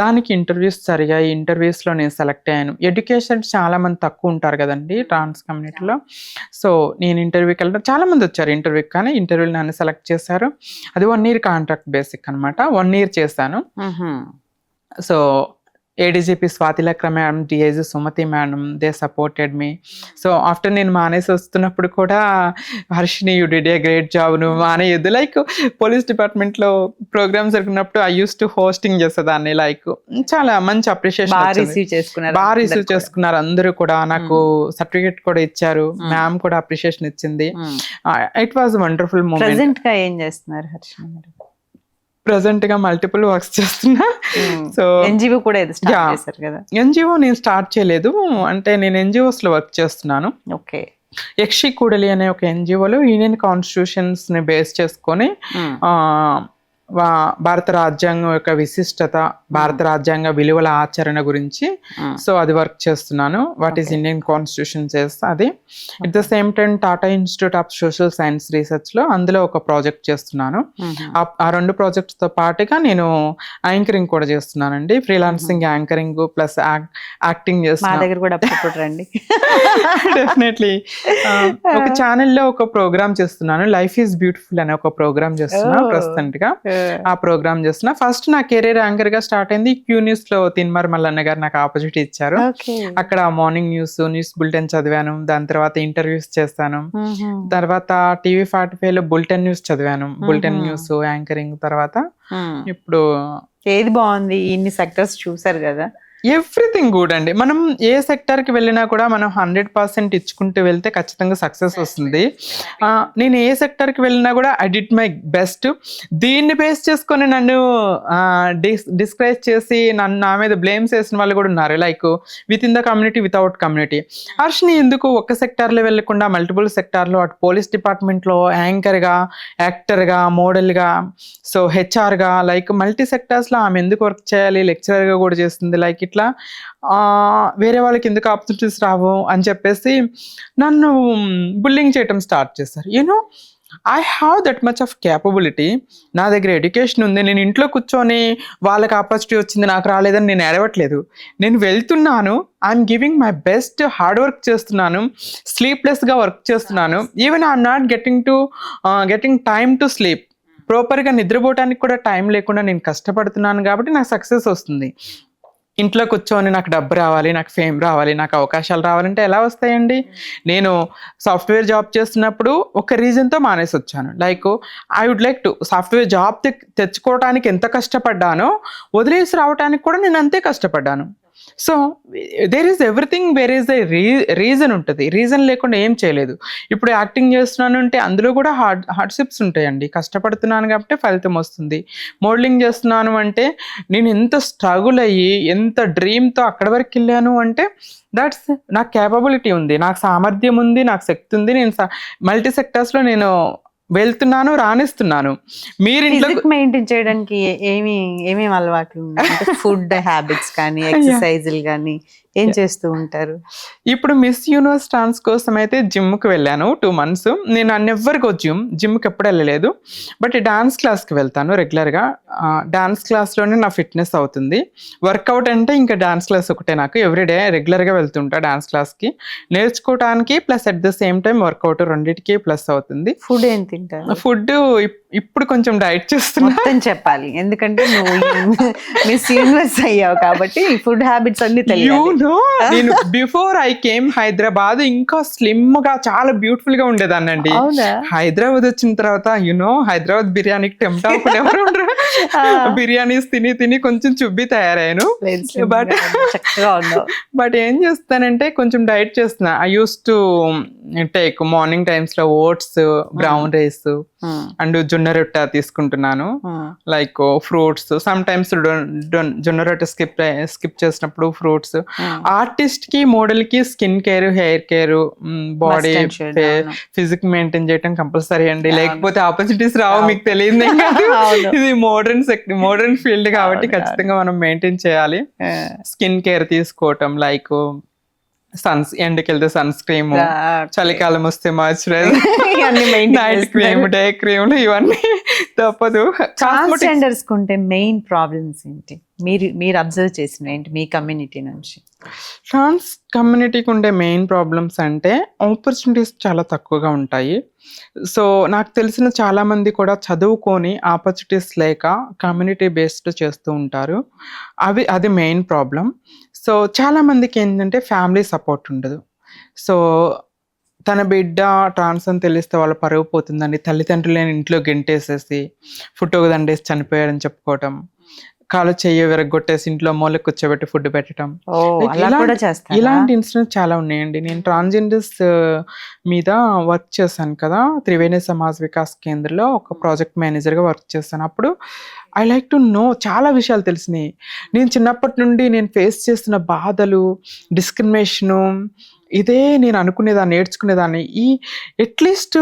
దానికి ఇంటర్వ్యూస్ జరిగాయి. ఇంటర్వ్యూస్లో నేను సెలెక్ట్ అయ్యాను. ఎడ్యుకేషన్ చాలామంది తక్కువ ఉంటారు కదండి ట్రాన్స్ కమ్యూనిటీలో. సో నేను ఇంటర్వ్యూకి వెళ్ళడం, చాలామంది వచ్చారు ఇంటర్వ్యూకి, కానీ ఇంటర్వ్యూలు నన్ను సెలెక్ట్ చేశారు. అది 1 year కాంట్రాక్ట్ బేసిక్ అనమాట. 1 year చేశాను. So ADGP స్వాతిలక్ర madam, DIG Sumathi madam, they supported me. So after నేను మానేసి వస్తున్నప్పుడు కూడా Harshini you did a great job, నువ్వు మానేయద్దు. లైక్ పోలీస్ డిపార్ట్మెంట్లో ప్రోగ్రామ్స్ జరిగినప్పుడు ఐ యూస్ టు హోస్టింగ్ చేసేదాన్ని. లైక్ చాలా మంచి అప్రిషియేషన్ బాగా రిసీవ్ చేసుకున్నారు అందరూ కూడా. నాకు సర్టిఫికేట్ కూడా ఇచ్చారు, మ్యామ్ కూడా అప్రిషియేషన్ ఇచ్చింది. It was wonderful moment. ఏం చేస్తున్నారు హర్షిని మేడం? ప్రెసెంట్ గా మల్టిపుల్ వర్క్స్ చేస్తున్నా. సో ఎన్జిఓ కూడా చేశారు కదా? ఎన్జిఓ నేను స్టార్ట్ చేయలేదు, అంటే నేను ఎన్జిఓస్ లో వర్క్ చేస్తున్నాను. ఓకే. యక్షి కూడలి అనే ఒక ఎన్జిఓలో ఇండియన్ కాన్స్టిట్యూషన్స్ ని బేస్ చేసుకొని భారత రాజ్యాంగం యొక్క విశిష్టత, భారత రాజ్యాంగ విలువల ఆచరణ గురించి సో అది వర్క్ చేస్తున్నాను. వాట్ ఈస్ ఇండియన్ కాన్స్టిట్యూషన్ చేస్తా అది. At the same time Tata institute of social science research లో అందులో ఒక ప్రాజెక్ట్ చేస్తున్నాను. ఆ 2 ప్రాజెక్ట్స్ తో పాటుగా నేను యాంకరింగ్ కూడా చేస్తున్నానండి. ఫ్రీలాన్సింగ్ యాంకరింగ్ ప్లస్ యాక్టింగ్ చేస్తున్నాను. డెఫినెట్లీ ఒక ఛానల్లో ఒక ప్రోగ్రామ్ చేస్తున్నాను, లైఫ్ ఈజ్ బ్యూటిఫుల్ అనే ఒక ప్రోగ్రామ్ చేస్తున్నాను ప్రెసెంట్ గా. ఆ ప్రోగ్రామ్ చేస్తున్నా. ఫస్ట్ నా కెరీర్ యాంకర్ గా స్టార్ట్ అయింది క్యూ న్యూస్ లో. తిన్మర్ మల్లన్న గారు నాకు ఆపర్చునిటీ ఇచ్చారు. అక్కడ మార్నింగ్ న్యూస్ బులెటిన్ చదివాను. దాని తర్వాత ఇంటర్వ్యూస్ చేస్తాను. తర్వాత టీవీ 45 లో బులెటిన్ న్యూస్ చదివాను. బులెటిన్ న్యూస్ యాంకరింగ్ తర్వాత ఇప్పుడు ఏది బాగుంది? ఇన్ని సెక్టర్స్ చూసారు కదా. ఎవ్రీథింగ్ గుడ్ అండి. మనం ఏ సెక్టర్కి వెళ్ళినా కూడా మనం 100% ఇచ్చుకుంటూ వెళ్తే ఖచ్చితంగా సక్సెస్ వస్తుంది. నేను ఏ సెక్టర్కి వెళ్ళినా కూడా ఐ డిడ్ మై బెస్ట్. దీన్ని బేస్ చేసుకొని నన్ను డిస్కరేజ్ చేసి నా మీద బ్లేమ్స్ చేసిన వాళ్ళు కూడా ఉన్నారు. Like with in the community, without community. Harshini ఎందుకు ఒక్క సెక్టార్లో వెళ్ళకుండా మల్టిపుల్ సెక్టార్లో, అటు పోలీస్ డిపార్ట్మెంట్లో యాంకర్గా, యాక్టర్గా, మోడల్గా, సో హెచ్ఆర్గా, లైక్ మల్టీ సెక్టార్స్లో ఆమె ఎందుకు వర్క్ చేయాలి, లెక్చరర్గా కూడా చేస్తుంది. లైక్ ఇట్లా వేరే వాళ్ళకి ఎందుకు ఆపర్చునిటీస్ రావు అని చెప్పేసి నన్ను బుల్లింగ్ చేయటం స్టార్ట్ చేశారు. You know I have that much of capability. నా దగ్గర ఎడ్యుకేషన్ ఉంది. నేను ఇంట్లో కూర్చొని వాళ్ళకి ఆపర్చునిటీ వచ్చింది నాకు రాలేదని నేను ఏడవట్లేదు. నేను వెళ్తున్నాను, I'm giving my best, hard work చేస్తున్నాను, స్లీప్లెస్గా వర్క్ చేస్తున్నాను. Even I'm not getting time to sleep. ప్రాపర్గా నిద్రపోవడానికి కూడా టైం లేకుండా నేను కష్టపడుతున్నాను కాబట్టి నాకు సక్సెస్ వస్తుంది. ఇంట్లో కూర్చొని నాకు డబ్బు రావాలి, నాకు ఫేమ్ రావాలి, నాకు అవకాశాలు రావాలంటే ఎలా వస్తాయండి? నేను సాఫ్ట్వేర్ జాబ్ చేస్తున్నప్పుడు ఒక రీజన్తో మానేసి వచ్చాను. Like I would like to software job తెచ్చుకోవడానికి ఎంత కష్టపడ్డానో వదిలేసి రావడానికి కూడా నేను అంతే కష్టపడ్డాను. So there is everything, where is the reason ఉంటుంది. రీజన్ లేకుండా ఏం చేయలేదు. ఇప్పుడు యాక్టింగ్ చేస్తున్నాను అంటే అందులో కూడా హార్డ్షిప్స్ ఉంటాయండి. కష్టపడుతున్నాను కాబట్టి ఫలితం వస్తుంది. మోడలింగ్ చేస్తున్నాను అంటే నేను ఎంత స్ట్రగుల్ అయ్యి ఎంత డ్రీమ్తో అక్కడి వరకు వెళ్ళాను అంటే దట్స్ నాకు క్యాపబిలిటీ ఉంది, నాకు సామర్థ్యం ఉంది, నాకు శక్తి ఉంది. నేను మల్టీ సెక్టర్స్లో నేను వెళ్తున్నాను, రాణిస్తున్నాను. మీరు ఇంట్లో మెయింటైన్ చేయడానికి ఏమేమి అలవాట్లు ఉన్నాయి? ఫుడ్ హ్యాబిట్స్ కానీ, ఎక్సర్సైజులు కానీ ఏం చేస్తూ ఉంటారు? ఇప్పుడు మిస్ యూనివర్స్ ట్రాన్స్ కోసం అయితే జిమ్కి వెళ్ళాను 2 months. నేను నెవర్ గో జిమ్కి ఎప్పుడు వెళ్ళలేదు. బట్ డాన్స్ క్లాస్కి వెళ్తాను రెగ్యులర్గా. డాన్స్ క్లాస్లోనే నా ఫిట్నెస్ అవుతుంది. వర్కౌట్ అంటే ఇంకా డాన్స్ క్లాస్ ఒకటే. నాకు ఎవ్రీడే రెగ్యులర్గా వెళ్తుంటా డాన్స్ క్లాస్కి, నేర్చుకోవడానికి plus at the same time workout, రెండింటికి ప్లస్ అవుతుంది. ఫుడ్ ఏం తింటారు? ఫుడ్ ఇప్పుడు కొంచెం డైట్ చేస్తున్నా చెప్పాలి, ఎందుకంటే నువ్వు మిస్ యూనివర్స్ అయ్యావు కాబట్టి ఫుడ్ హ్యాబిట్స్ అన్ని తెలియదు. నేను బిఫోర్ ఐ కేమ్ హైదరాబాద్ ఇంకా స్లిమ్ గా చాలా బ్యూటిఫుల్ గా ఉండేదాన్నండి. హైదరాబాద్ వచ్చిన తర్వాత హైదరాబాద్ బిర్యానీకి టెంప్ట్ అవ్వకుండా ఎవరు ఉండరు. బిర్యానీస్ తిని కొంచెం చుబ్బి తయారయ్యాను. బట్ ఏం చేస్తానంటే కొంచెం డైట్ చేస్తున్నా. I use to take morning times లో ఓట్స్, బ్రౌన్ రైస్ అండ్ జొన్న రొట్టె తీసుకుంటున్నాను. లైక్ ఫ్రూట్స్, సమ్ టైమ్స్ జొన్న రొట్టె స్కిప్ చేసినప్పుడు ఫ్రూట్స్. ఆర్టిస్ట్ కి, మోడల్ కి skin care, hair care, body physique maintain చేయడం కంపల్సరీ అండి. లేకపోతే ఆపర్చునిటీస్ రావు. మీకు తెలియదు, ఇది మోడల్ మోడర్న్ ఫీల్డ్ కాబట్టి అవును, ఖచ్చితంగా మనం మెయింటైన్ చేయాలి. స్కిన్ కేర్ తీసుకోవటం, లైక్ ఎండకి వెళ్తే సన్ స్క్రీమ్, చలికాలం వస్తే moisturiser, night cream, day cream, ఇవన్నీ తప్పదు. ట్రాన్స్జెండర్స్ కుంటే మెయిన్ ప్రాబ్లమ్స్ ఏంటి, మీరు అబ్జర్వ్ చేసిన ఏంటి మీ కమ్యూనిటీ నుంచి? ట్రాన్స్ కమ్యూనిటీకి ఉండే మెయిన్ ప్రాబ్లమ్స్ అంటే ఆపర్చునిటీస్ చాలా తక్కువగా ఉంటాయి. సో నాకు తెలిసిన చాలా మంది కూడా చదువుకొని ఆపర్చునిటీస్ లేక కమ్యూనిటీ బేస్డ్ చేస్తూ ఉంటారు. అది మెయిన్ ప్రాబ్లం. సో చాలా మందికి ఏంటంటే ఫ్యామిలీ సపోర్ట్ ఉండదు. సో తన బిడ్డ ట్రాన్స్ అని తెలిస్తే వాళ్ళ పరువు పోతుందండి. తల్లిదండ్రులని ఇంట్లో గెంటేసేసి ఫుటోకు దండేసి చనిపోయారని చెప్పుకోవటం, కాలు చెయ్యి విరగొట్టేసి ఇంట్లో మూల కూర్చోబెట్టి ఫుడ్ పెట్టడం, ఇలాంటి ఇన్సిడెంట్స్ చాలా ఉన్నాయండి. నేను ట్రాన్స్జెండర్స్ మీద వర్క్ చేశాను కదా, త్రివేణి సమాజ్ వికాస్ కేంద్రలో ఒక ప్రాజెక్ట్ మేనేజర్గా వర్క్ చేశాను. అప్పుడు ఐ లైక్ టు నో, చాలా విషయాలు తెలిసినాయి. నేను చిన్నప్పటి నుండి నేను ఫేస్ చేస్తున్న బాధలు, డిస్క్రిమినేషను, ఇదే నేను అనుకునేదాన్ని, నేర్చుకునేదాన్ని. At least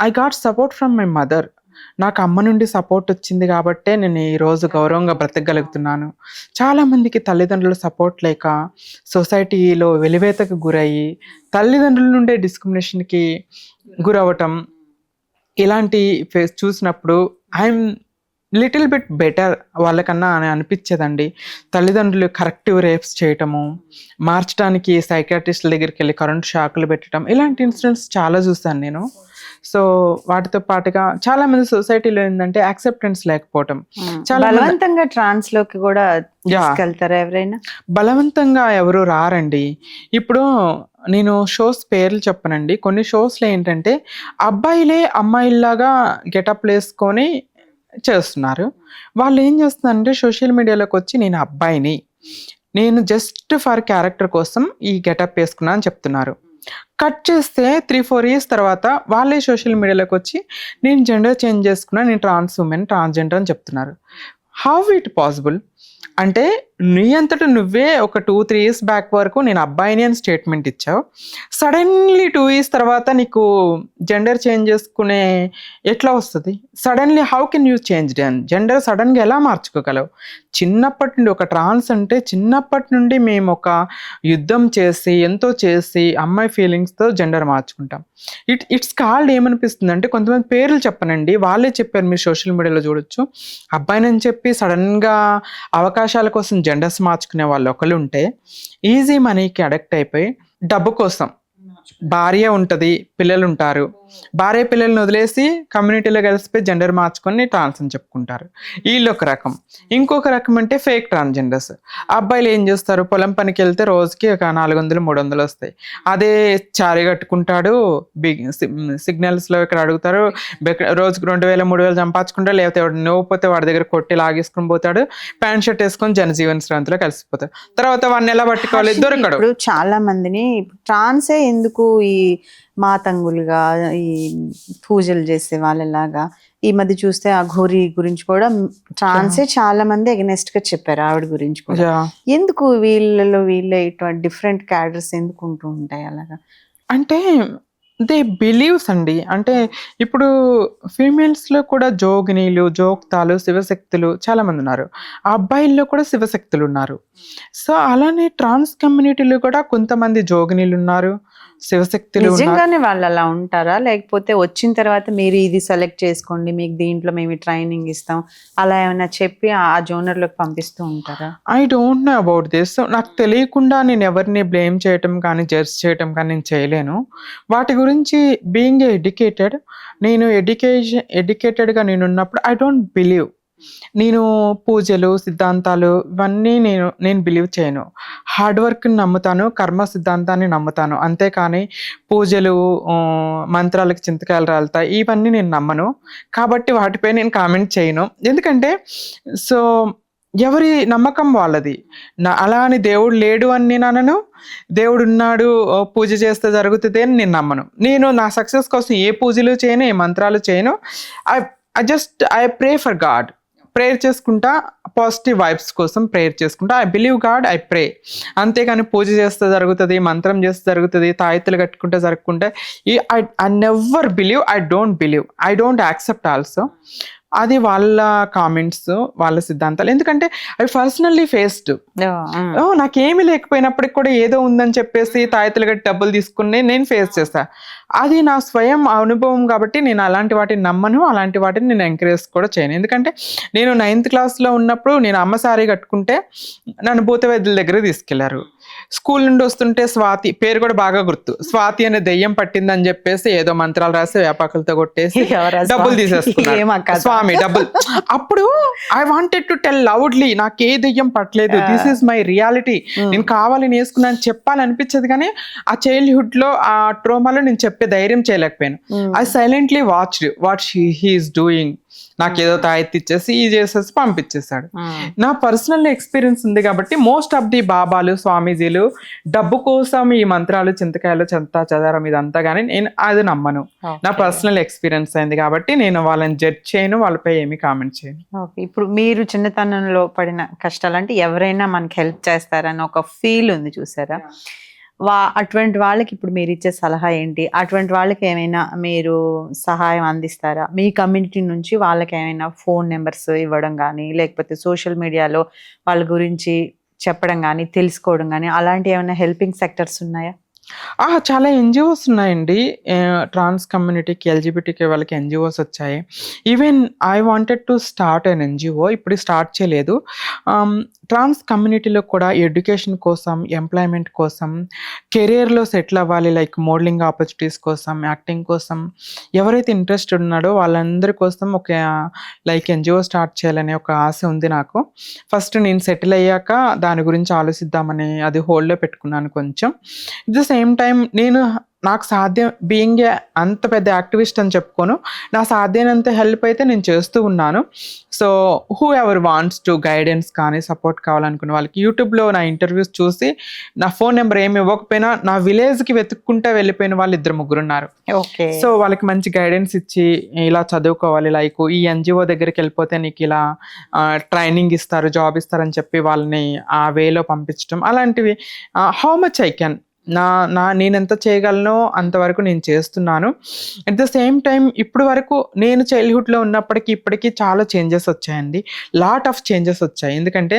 I got support from my mother. నాకు అమ్మ నుండి సపోర్ట్ వచ్చింది కాబట్టే నేను ఈరోజు గౌరవంగా బ్రతకగలుగుతున్నాను. చాలామందికి తల్లిదండ్రుల సపోర్ట్ లేక సొసైటీలో వెలివేతకు గురయ్యి తల్లిదండ్రుల నుండే డిస్క్రిమినేషన్కి గురవటం, ఇలాంటి చూసినప్పుడు ఐఎమ్ లిటిల్ బిట్ బెటర్ వాళ్ళకన్నా అని అనిపించేదండి. తల్లిదండ్రులు కరెక్టివ్ రేప్స్ చేయటము, మార్చడానికి సైకాట్రిస్టుల దగ్గరికి వెళ్ళి కరెంట్ షాకులు పెట్టడం, ఇలాంటి ఇన్సిడెంట్స్ చాలా చూసాను నేను. సో వాటితో పాటుగా చాలా మంది సొసైటీలో ఏంటంటే యాక్సెప్టెన్స్ లేకపోవటం. చాలా బలవంతంగా ట్రాన్స్ లోకి కూడా తీసుకెళ్తారా ఎవరైనా? బలవంతంగా ఎవరు రారండి. ఇప్పుడు నేను షోస్ పేర్లు చెప్పనండి. కొన్ని షోస్లో ఏంటంటే అబ్బాయిలే అమ్మాయిల్లాగా గెటప్ వేసుకొని చేస్తున్నారు. వాళ్ళు ఏం చేస్తున్నారంటే సోషల్ మీడియాలోకి వచ్చి నేను అబ్బాయిని, నేను జస్ట్ ఫర్ క్యారెక్టర్ కోసం ఈ గెటప్ వేసుకున్నా అని చెప్తున్నారు. కట్ చేస్తే 3-4 years తర్వాత వాళ్ళే సోషల్ మీడియాలోకి వచ్చి నేను జెండర్ చేంజ్ చేసుకున్నా, నేను ట్రాన్స్ ఉమెన్, ట్రాన్స్జెండర్ అని చెప్తున్నారు. How it possible? అంటే నీ అంతటా నువ్వే ఒక 2-3 years బ్యాక్ వరకు నేను అబ్బాయిని అని స్టేట్మెంట్ ఇచ్చావు. సడన్లీ 2 years తర్వాత నీకు జెండర్ చేంజ్ చేసుకునే ఎట్లా వస్తుంది? Suddenly how can you change gender? సడన్గా ఎలా మార్చుకోగలవు? చిన్నప్పటి నుండి ఒక ట్రాన్స్ అంటే చిన్నప్పటి నుండి మేము ఒక యుద్ధం చేసి ఎంతో చేసి అమ్మాయి ఫీలింగ్స్తో జెండర్ మార్చుకుంటాం. ఇట్స్ కాల్డ్ ఏమనిపిస్తుంది అంటే, కొంతమంది పేర్లు చెప్పనండి, వాళ్ళే చెప్పారు, మీరు సోషల్ మీడియాలో చూడొచ్చు. అబ్బాయిని చెప్పి సడన్గా అవకాశాల కోసం జెండర్స్ మార్చుకునే వాళ్ళు ఒకళ్ళు ఉంటే, ఈజీ మనీకి అడక్ట్ అయిపోయి డబ్బు కోసం భార్య ఉంటుంది, పిల్లలు ఉంటారు, భార్య పిల్లల్ని వదిలేసి కమ్యూనిటీలో కలిసిపోయి జెండర్ మార్చుకొని ట్రాన్స్ అని చెప్పుకుంటారు. వీళ్ళు ఒక రకం. ఇంకొక రకం అంటే ఫేక్ ట్రాన్స్జెండర్స్. అబ్బాయిలు ఏం చేస్తారు, పొలం పనికి వెళ్తే రోజుకి ఒక 400-300 వస్తాయి. అదే చారీ కట్టుకుంటాడు, సిగ్నల్స్లో ఇక్కడ అడుగుతారు, రోజుకి 2000-3000 సంపాదించుకుంటాడు. లేకపోతే నువ్వుపోతే వాడి దగ్గర కొట్టి లాగేసుకుని పోతాడు, ప్యాంట్ షర్ట్ వేసుకొని జనజీవన్ శ్రాంతిలో కలిసిపోతాడు. తర్వాత వాడిని ఎలా పట్టుకోవాలి? దొరకడు. ఇప్పుడు చాలా మందిని ట్రాన్సే ఎందుకు ఈ మాతంగులుగా, ఈ పూజలు చేసే వాళ్ళలాగా ఈ మధ్య చూస్తే ఆ ఘోరి గురించి కూడా ట్రాన్సే చాలా మంది అగెనెస్ట్ గా చెప్పారు, ఆవిడ గురించి కూడా. ఎందుకు వీళ్ళే ఇటువంటి డిఫరెంట్ క్యారెక్టర్స్ ఎందుకు ఉంటూ ఉంటాయి అలాగా? అంటే దే బిలీవ్స్ అండి. అంటే ఇప్పుడు ఫీమేల్స్లో కూడా జోగినీలు, జోక్తాలు, శివశక్తులు చాలామంది ఉన్నారు. ఆ అబ్బాయిల్లో కూడా శివశక్తులు ఉన్నారు. సో అలానే ట్రాన్స్ కమ్యూనిటీలో కూడా కొంతమంది జోగినీలు ఉన్నారు, శివశక్తులు. నిజంగానే వాళ్ళు అలా ఉంటారా, లేకపోతే వచ్చిన తర్వాత మీరు ఇది సెలెక్ట్ చేసుకోండి, మీకు దీంట్లో మేము ట్రైనింగ్ ఇస్తాం, అలా ఏమైనా చెప్పి ఆ జోనర్లోకి పంపిస్తూ ఉంటారా? I don't know about this. నాకు తెలియకుండా నేను ఎవరిని బ్లేమ్ చేయటం కానీ జడ్జ్ చేయటం కానీ నేను చేయలేను. వాటి గురించి బీయింగ్ ఎడ్యుకేటెడ్, నేను ఎడ్యుకేటెడ్గా నేను ఉన్నప్పుడు ఐ డోంట్ బిలీవ్. నేను పూజలు, సిద్ధాంతాలు ఇవన్నీ నేను బిలీవ్ చేయను. హార్డ్ వర్క్ని నమ్ముతాను, కర్మ సిద్ధాంతాన్ని నమ్ముతాను. అంతేకాని పూజలు, మంత్రాలకు చింతకాయలు రాలుతాయి ఇవన్నీ నేను నమ్మను. కాబట్టి వాటిపై నేను కామెంట్ చేయను. ఎందుకంటే సో ఎవరి నమ్మకం వాళ్ళది. అలా అని దేవుడు లేడు అని నేను అనను, దేవుడు ఉన్నాడు పూజ చేస్తే జరుగుతుంది అని నేను నమ్మను. నేను నా సక్సెస్ కోసం ఏ పూజలు చేయను, ఏ మంత్రాలు చేయను. I pray for God. Prayer చేసుకుంటా, పాజిటివ్ వైబ్స్ కోసం ప్రేయర్ చేసుకుంటా. I believe God, I pray. అంతేగాని పూజ చేస్తే జరుగుతుంది, మంత్రం చేస్తే జరుగుతుంది, తాయెత్తులు కట్టుకుంటే జరుగుతుంటే I never believe. I don't believe, I don't accept also. అది వాళ్ళ కామెంట్స్, వాళ్ళ సిద్ధాంతాలు. ఎందుకంటే అవి పర్సనల్లీ ఫేస్డ్. నాకేమీ లేకపోయినప్పటికి కూడా ఏదో ఉందని చెప్పేసి తాయెత్తులు కట్టి డబ్బులు తీసుకుని నేను ఫేస్ చేస్తా. అది నా స్వయం అనుభవం కాబట్టి నేను అలాంటి వాటిని నమ్మను, అలాంటి వాటిని నేను ఎంకరేజ్ కూడా చేయను. ఎందుకంటే నేను 9th క్లాస్లో ఉన్నప్పుడు నేను అమ్మ సారీ కట్టుకుంటే నన్ను భూత వైద్యుల దగ్గర తీసుకెళ్లారు. స్కూల్ నుండి వస్తుంటే స్వాతి పేరు కూడా బాగా గుర్తు, స్వాతి అనే దెయ్యం పట్టిందని చెప్పేసి ఏదో మంత్రాలు రాసి వేపాకులతో కొట్టేసి డబ్బులు తీసేసుకున్నారు. స్వామి డబ్బులు. అప్పుడు I wanted to tell loudly, నాకు ఏ దెయ్యం పట్టలేదు, దిస్ ఈస్ మై రియాలిటీ, నేను కావాలని వేసుకున్నాను చెప్పాలనిపించదు. కానీ ఆ చైల్డ్హుడ్ లో ఆ ట్రోమాలో నేను చెప్పే ధైర్యం చేయలేకపోయాను. I silently watched what he is doing. నాకు ఏదో తాయెత్తి ఇచ్చేసి చేసేసి పంపించేశాడు. నా పర్సనల్ ఎక్స్పీరియన్స్ ఉంది కాబట్టి మోస్ట్ ఆఫ్ ది బాబాలు, స్వామీజీలు డబ్బు కోసం ఈ మంత్రాలు, చింతకాయలు, చెంతా చెదారం ఇదంతా కానీ నేను అది నమ్మను. నా పర్సనల్ ఎక్స్పీరియన్స్ అయింది కాబట్టి నేను వాళ్ళని జడ్జ్ చేయను, వాళ్ళపై ఏమి కామెంట్ చేయను. ఇప్పుడు మీరు చిన్నతనంలో పడిన కష్టాలు అంటే ఎవరైనా మనకి హెల్ప్ చేస్తారని ఒక ఫీల్ ఉంది చూసారా, అటువంటి వాళ్ళకి ఇప్పుడు మీరు ఇచ్చే సలహా ఏంటి? అటువంటి వాళ్ళకి ఏమైనా మీరు సహాయం అందిస్తారా? మీ కమ్యూనిటీ నుంచి వాళ్ళకి ఏమైనా ఫోన్ నెంబర్స్ ఇవ్వడం కానీ, లేకపోతే సోషల్ మీడియాలో వాళ్ళ గురించి చెప్పడం కానీ, తెలుసుకోవడం కానీ, అలాంటి ఏమైనా హెల్పింగ్ సెక్టర్స్ ఉన్నాయా? చాలా ఎన్జిఓస్ ఉన్నాయండి. ట్రాన్స్ కమ్యూనిటీకి, ఎల్జిబిటీకి వాళ్ళకి ఎన్జిఓస్ వచ్చాయి. Even I wanted to start an NGO, ఇప్పుడు స్టార్ట్ చేయలేదు. ట్రాన్స్ కమ్యూనిటీలో కూడా ఎడ్యుకేషన్ కోసం, ఎంప్లాయ్మెంట్ కోసం, కెరియర్లో సెటిల్ అవ్వాలి, లైక్ మోడలింగ్ ఆపర్చునిటీస్ కోసం, యాక్టింగ్ కోసం ఎవరైతే ఇంట్రెస్టెడ్ ఉన్నాడో వాళ్ళందరి కోసం ఒక లైక్ ఎన్జిఓ స్టార్ట్ చేయాలనే ఒక ఆశ ఉంది నాకు. ఫస్ట్ నేను సెటిల్ అయ్యాక దాని గురించి ఆలోచిద్దామని అది హోల్డ్లో పెట్టుకున్నాను కొంచెం. ఎట్ ద సేమ్ టైం నాకు సాధ్యం, బీయింగ్ అంత పెద్ద యాక్టివిస్ట్ అని చెప్పుకోను, నా సాధ్యమైనంత హెల్ప్ అయితే నేను చేస్తూ ఉన్నాను. So who ever wants to guidance కానీ, సపోర్ట్ కావాలనుకున్న వాళ్ళకి యూట్యూబ్లో నా ఇంటర్వ్యూస్ చూసి నా ఫోన్ నెంబర్ ఏమి ఇవ్వకపోయినా నా విలేజ్కి వెతుక్కుంటా వెళ్ళిపోయిన వాళ్ళు 2-3 ఉన్నారు. సో వాళ్ళకి మంచి గైడెన్స్ ఇచ్చి ఇలా చదువుకోవాలి, లైక్ ఈ ఎన్జిఓ దగ్గరికి వెళ్ళిపోతే నీకు ఇలా ట్రైనింగ్ ఇస్తారు, జాబ్ ఇస్తారని చెప్పి వాళ్ళని ఆ వేలో పంపించడం, అలాంటివి హౌ మచ్ ఐ కెన్, నేను ఎంత చేయగలనో అంతవరకు నేను చేస్తున్నాను. అట్ ద సేమ్ టైం ఇప్పుడు వరకు నేను చైల్డ్హుడ్లో ఉన్నప్పటికీ ఇప్పటికీ చాలా చేంజెస్ వచ్చాయండి, లాట్ ఆఫ్ చేంజెస్ వచ్చాయి. ఎందుకంటే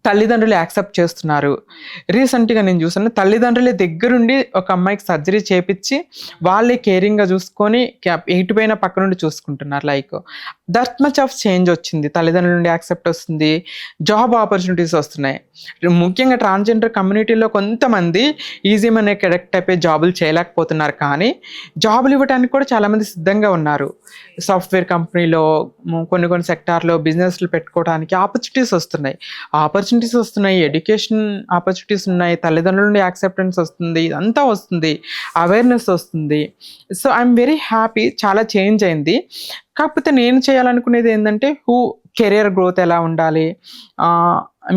తల్లిదండ్రులు యాక్సెప్ట్ చేస్తున్నారు. రీసెంట్గా నేను చూసాను, తల్లిదండ్రుల దగ్గరుండి ఒక అమ్మాయికి సర్జరీ చేపించి వాళ్ళే కేరింగ్గా చూసుకొని ఎటుపోయిన పక్క నుండి చూసుకుంటున్నారు. Like that much of change వచ్చింది. తల్లిదండ్రుల నుండి యాక్సెప్ట్ వస్తుంది, జాబ్ ఆపర్చునిటీస్ వస్తున్నాయి. ముఖ్యంగా ట్రాన్స్జెండర్ కమ్యూనిటీలో కొంతమంది ఈజీ మనీకి అడెక్ట్ అయిపోయి జాబులు చేయలేకపోతున్నారు, కానీ జాబులు ఇవ్వడానికి కూడా చాలామంది సిద్ధంగా ఉన్నారు. సాఫ్ట్వేర్ కంపెనీలో, కొన్ని సెక్టార్లో బిజినెస్లు పెట్టుకోవడానికి ఆపర్చునిటీస్ వస్తున్నాయి, ఎడ్యుకేషన్ ఆపర్చునిటీస్ ఉన్నాయి, తల్లిదండ్రుల నుండి యాక్సెప్టెన్స్ వస్తుంది, ఇదంతా వస్తుంది, అవేర్నెస్ వస్తుంది. సో ఐఎమ్ వెరీ హ్యాపీ, చాలా చేంజ్ అయింది. కాకపోతే నేను చేయాలనుకునేది ఏంటంటే కెరియర్ గ్రోత్ ఎలా ఉండాలి,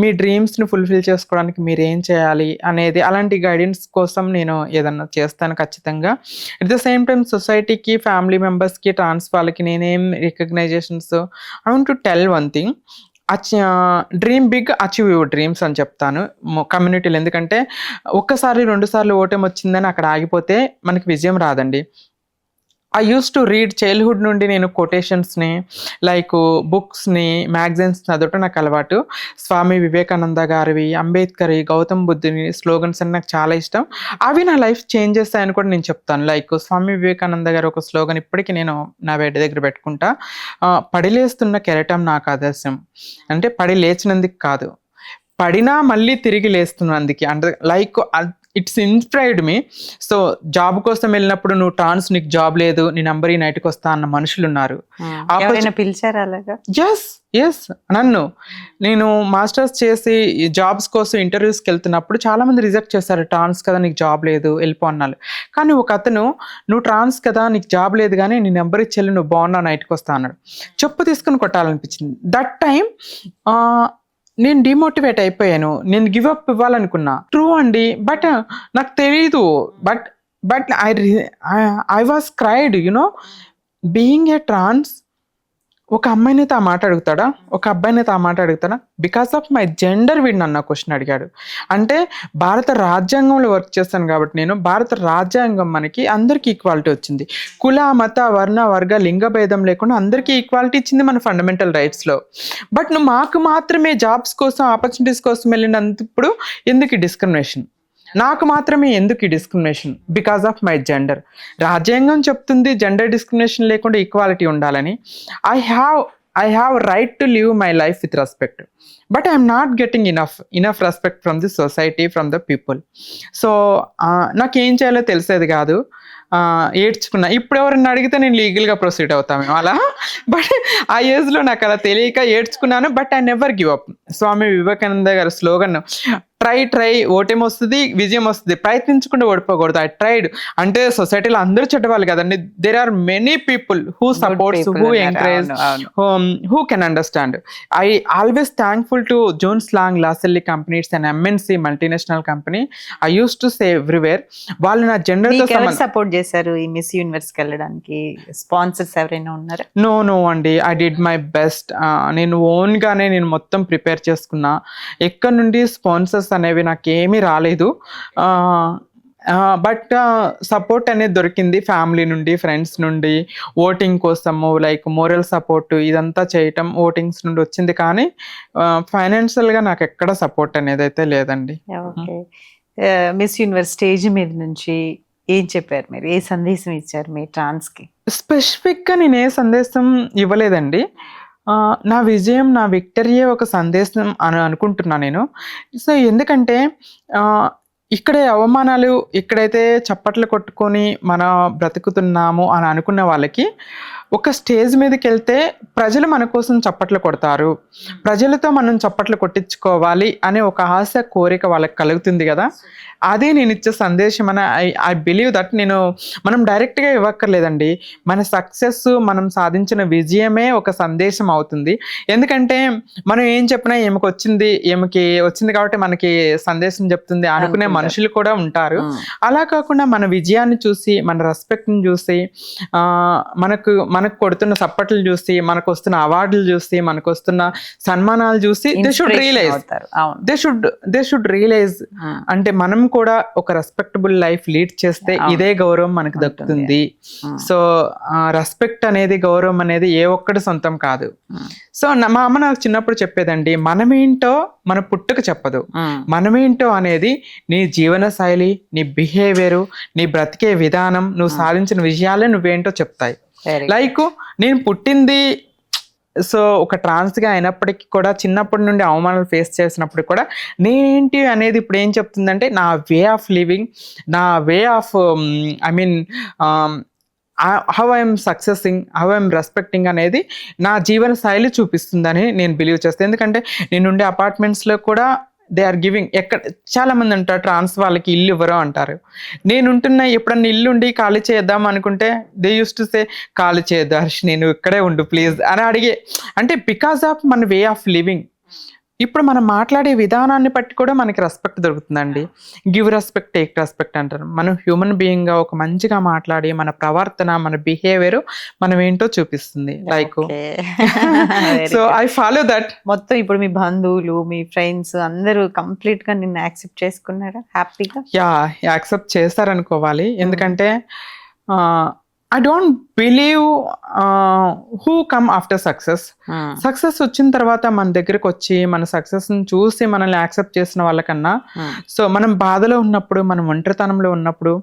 మీ డ్రీమ్స్ని ఫుల్ఫిల్ చేసుకోవడానికి మీరు ఏం చేయాలి అనేది, అలాంటి గైడెన్స్ కోసం నేను ఏదన్నా చేస్తాను ఖచ్చితంగా. అట్ ద సేమ్ టైం సొసైటీకి, ఫ్యామిలీ మెంబర్స్కి, ట్రాన్స్ వాళ్ళకి నేనేం recognisations, I want to tell one thing, dream big, achieve your dreams అని చెప్తాను కమ్యూనిటీలో. ఎందుకంటే 1-2 సార్లు ఓటమి వచ్చిందని అక్కడ ఆగిపోతే మనకి విజయం రాదండి. I use to read childhood నుండి నేను కొటేషన్స్ని, లైక్ బుక్స్ని, మ్యాగజైన్స్ చదవటం నాకు అలవాటు. స్వామి వివేకానంద గారివి, అంబేద్కర్, గౌతమ్ బుద్ధుని స్లోగన్స్ అని నాకు చాలా ఇష్టం. అవి నా లైఫ్ చేంజ్ చేస్తాయని కూడా నేను చెప్తాను. లైక్ స్వామి వివేకానంద గారు ఒక స్లోగన్ ఇప్పటికీ నేను నా బెడ్ దగ్గర పెట్టుకుంటా, పడిలేస్తున్న కెరటం నాకు ఆదర్శం. అంటే పడి లేచినందుకు కాదు, పడినా మళ్ళీ తిరిగి లేస్తున్నందుకు. అంటే like it's inspired me. So job కోసం వెళ్ళినప్పుడు నువ్వు ట్రాన్స్, నీకు జాబ్ లేదు, నీ నంబర్ ఈ నైట్కి వస్తా అన్న మనుషులు ఉన్నారు. పిలిచారా అలాగా? ఎస్ నేను మాస్టర్స్ చేసి జాబ్స్ కోసం ఇంటర్వ్యూస్కి వెళ్తున్నప్పుడు చాలా మంది రిజెక్ట్ చేశారు. ట్రాన్స్ కదా, నీకు జాబ్ లేదు, వెళ్ళిపో అన్నారు. కానీ ఒక అతను, నువ్వు ట్రాన్స్ కదా, నీకు జాబ్ లేదు, కానీ నీ నెంబర్ ఇచ్చేళ్ళు, నువ్వు బాగున్నా, నైట్కి వస్తా అన్నాడు. చెప్పు తీసుకుని కొట్టాలనిపించింది. దట్ టైం నేను డిమోటివేట్ అయిపోయాను, నేను గివ్ అప్ ఇవ్వాలనుకున్నా. ట్రూ అండి, బట్ నాకు తెలీదు. But I was cried, being a trans ఒక అమ్మాయినైతే ఆ మాట అడుగుతాడా, ఒక అబ్బాయినైతే ఆ మాట అడుగుతాడా? బికాస్ ఆఫ్ మై జెండర్ వీడు నన్ను ఆ క్వశ్చన్ అడిగాడు. అంటే భారత రాజ్యాంగంలో వర్క్ చేస్తాను కాబట్టి నేను, భారత రాజ్యాంగం మనకి అందరికీ ఈక్వాలిటీ వచ్చింది. కుల మత వర్ణ వర్గ లింగ భేదం లేకుండా అందరికీ ఈక్వాలిటీ ఇచ్చింది మన ఫండమెంటల్ రైట్స్లో. బట్ నువ్వు మాకు మాత్రమే జాబ్స్ కోసం ఆపర్చునిటీస్ కోసం వెళ్ళినందుకు ఎందుకు డిస్క్రిమినేషన్? నాకు మాత్రమే ఎందుకు ఈ discrimination? Because of my gender. రాజ్యాంగం చెప్తుంది జెండర్ డిస్క్రిమినేషన్ లేకుండా ఈక్వాలిటీ ఉండాలని. I have right to live my life with respect, but I'm not getting enough respect from the society, from the people. So నాకేం చేయాలో తెలిసేది కాదు. ఏడ్చుకున్నా. ఇప్పుడు ఎవరన్నా అడిగితే నేను లీగల్గా ప్రొసీడ్ అవుతామేమో అలా. బట్ ఆ ఏజ్లో నాకు అలా తెలియక ఏడ్చుకున్నాను. But I never give up. Swami Vivekananda గారి స్లోగన్, ట్రై ఓటేమొస్తుంది, విజయం వస్తుంది, ప్రయత్నించకుండా ఓడిపోకూడదు. I tried. అంటే సొసైటీలో అందరూ చెడ్డవాళ్ళు కదండి. There are many people who supports, who encourage, who can understand. I always thankful to Jones Lang LaSalle company. It's an MNC multinational company. I use to say everywhere. వాళ్ళు నా జెండర్తో support చేశారు ఈ miss యూనివర్స్కి వెళ్ళడానికి? Sponsors ఎవరైనా ఉన్నారా? No అండి, I did my best. నేను ఓన్గానే నేను మొత్తం ప్రిపేర్ చేసుకున్నా. ఎక్కడి నుండి స్పాన్సర్స్ అనేవి నాకేమీ రాలేదు. బట్ సపోర్ట్ అనేది దొరికింది ఫ్యామిలీ నుండి, ఫ్రెండ్స్ నుండి. ఓటింగ్ కోసము లైక్ మోరల్ సపోర్ట్ ఇదంతా చేయటం ఓటింగ్స్ నుండి వచ్చింది. కానీ ఫైనాన్షియల్గా నాకు ఎక్కడ సపోర్ట్ అనేది అయితే లేదండి. ఓకే. మిస్ యూనివర్స్ స్టేజ్ మీద నుంచి ఏం చెప్పారు మీరు? ఏ సందేశం ఇచ్చారు మీ ట్రాన్స్కి? స్పెసిఫిక్గా నేను ఏ సందేశం ఇవ్వలేదండి. నా విజయం, నా విక్టరీయే ఒక సందేశం అని అనుకుంటున్నా నేను. సో ఎందుకంటే ఇక్కడే అవమానాలు, ఇక్కడైతే చప్పట్లు కొట్టుకొని మన బ్రతుకుతున్నాము అని అనుకున్న వాళ్ళకి ఒక స్టేజ్ మీదకి వెళ్తే ప్రజలు మన కోసం చప్పట్లు కొడతారు, ప్రజలతో మనం చప్పట్లు కొట్టించుకోవాలి అనే ఒక ఆశ, కోరిక వాళ్ళకి కలుగుతుంది కదా. అదే నేను ఇచ్చే సందేశం అని ఐ బిలీవ్ దట్. మనం డైరెక్ట్గా ఇవ్వక్కర్లేదండి. మన సక్సెస్, మనం సాధించిన విజయమే ఒక సందేశం అవుతుంది. ఎందుకంటే మనం ఏం చెప్పినా ఏమికి వచ్చింది కాబట్టి మనకి సందేశం చెప్తుంది అనుకునే మనుషులు కూడా ఉంటారు. అలా కాకుండా మన విజయాన్ని చూసి, మన రెస్పెక్ట్ని చూసి, మనకు కొడుతున్న సప్పట్లు చూసి, మనకు వస్తున్న అవార్డులు చూసి, మనకు వస్తున్న సన్మానాలు చూసి దే షుడ్ రియలైజ్ అంటే మనం కూడా ఒక రెస్పెక్టబుల్ లైఫ్ లీడ్ చేస్తే ఇదే గౌరవం మనకు దక్కుతుంది. సో రెస్పెక్ట్ అనేది, గౌరవం అనేది ఏ ఒక్కటి సొంతం కాదు. సో మా అమ్మ నాకు చిన్నప్పుడు చెప్పేదండి, మనమేంటో మన పుట్టుక చెప్పదు, మనమేంటో అనేది నీ జీవన శైలి, నీ బిహేవియర్, నీ బ్రతికే విధానం, నువ్వు సాధించిన విజయాలే నువ్వేంటో చెప్తాయి. లైక్ నేను పుట్టింది ఒక ట్రాన్స్గా అయినప్పటికీ కూడా చిన్నప్పటి నుండి అవమానాలు ఫేస్ చేసినప్పుడు కూడా నేనేంటి అనేది ఇప్పుడు ఏం చెప్తుందంటే నా వే ఆఫ్ లివింగ్, నా way of how I'm successing, how I'm respecting అనేది నా జీవన శైలి చూపిస్తుందని నేను బిలీవ్ చేస్తాను. ఎందుకంటే నేను ఉండే అపార్ట్మెంట్స్లో కూడా దే ఆర్ గివింగ్. చాలా మంది అంటారు ట్రాన్స్ వాళ్ళకి ఇల్లు ఇవ్వరు అంటారు. నేనుంటున్న ఎప్పుడన్నా ఇల్లు ఉండి ఖాళీ చేద్దాం అనుకుంటే దే యూస్ టు సే ఖాళీ చేయొద్దు హర్ష్, నేను ఇక్కడే ఉండు ప్లీజ్ అని అడిగే. అంటే బికాస్ ఆఫ్ మన వే ఆఫ్ లివింగ్. ఇప్పుడు మనం మాట్లాడే విధానాన్ని బట్టి కూడా మనకి రెస్పెక్ట్ దొరుకుతుందండి. గివ్ రెస్పెక్ట్, టేక్ రెస్పెక్ట్ అంటారు. మనం హ్యూమన్ బీయింగ్గా ఒక మంచిగా మాట్లాడి మన ప్రవర్తన, మన బిహేవియర్ మనం ఏంటో చూపిస్తుంది. Like so I follow that. మొత్తం ఇప్పుడు మీ బంధువులు, మీ ఫ్రెండ్స్ అందరూ కంప్లీట్ గా నిన్ను యాక్సెప్ట్ చేసుకున్నారా హ్యాపీగా? యాక్సెప్ట్ చేస్తారనుకోవాలి. ఎందుకంటే I don't believe who come after success. Success వచ్చిన తర్వాత మన దగ్గరకు వచ్చి మన సక్సెస్ని చూసి మనల్ని యాక్సెప్ట్ చేసిన వాళ్ళకన్నా, సో మనం బాధలో ఉన్నప్పుడు, మనం ఒంటరితనంలో ఉన్నప్పుడు,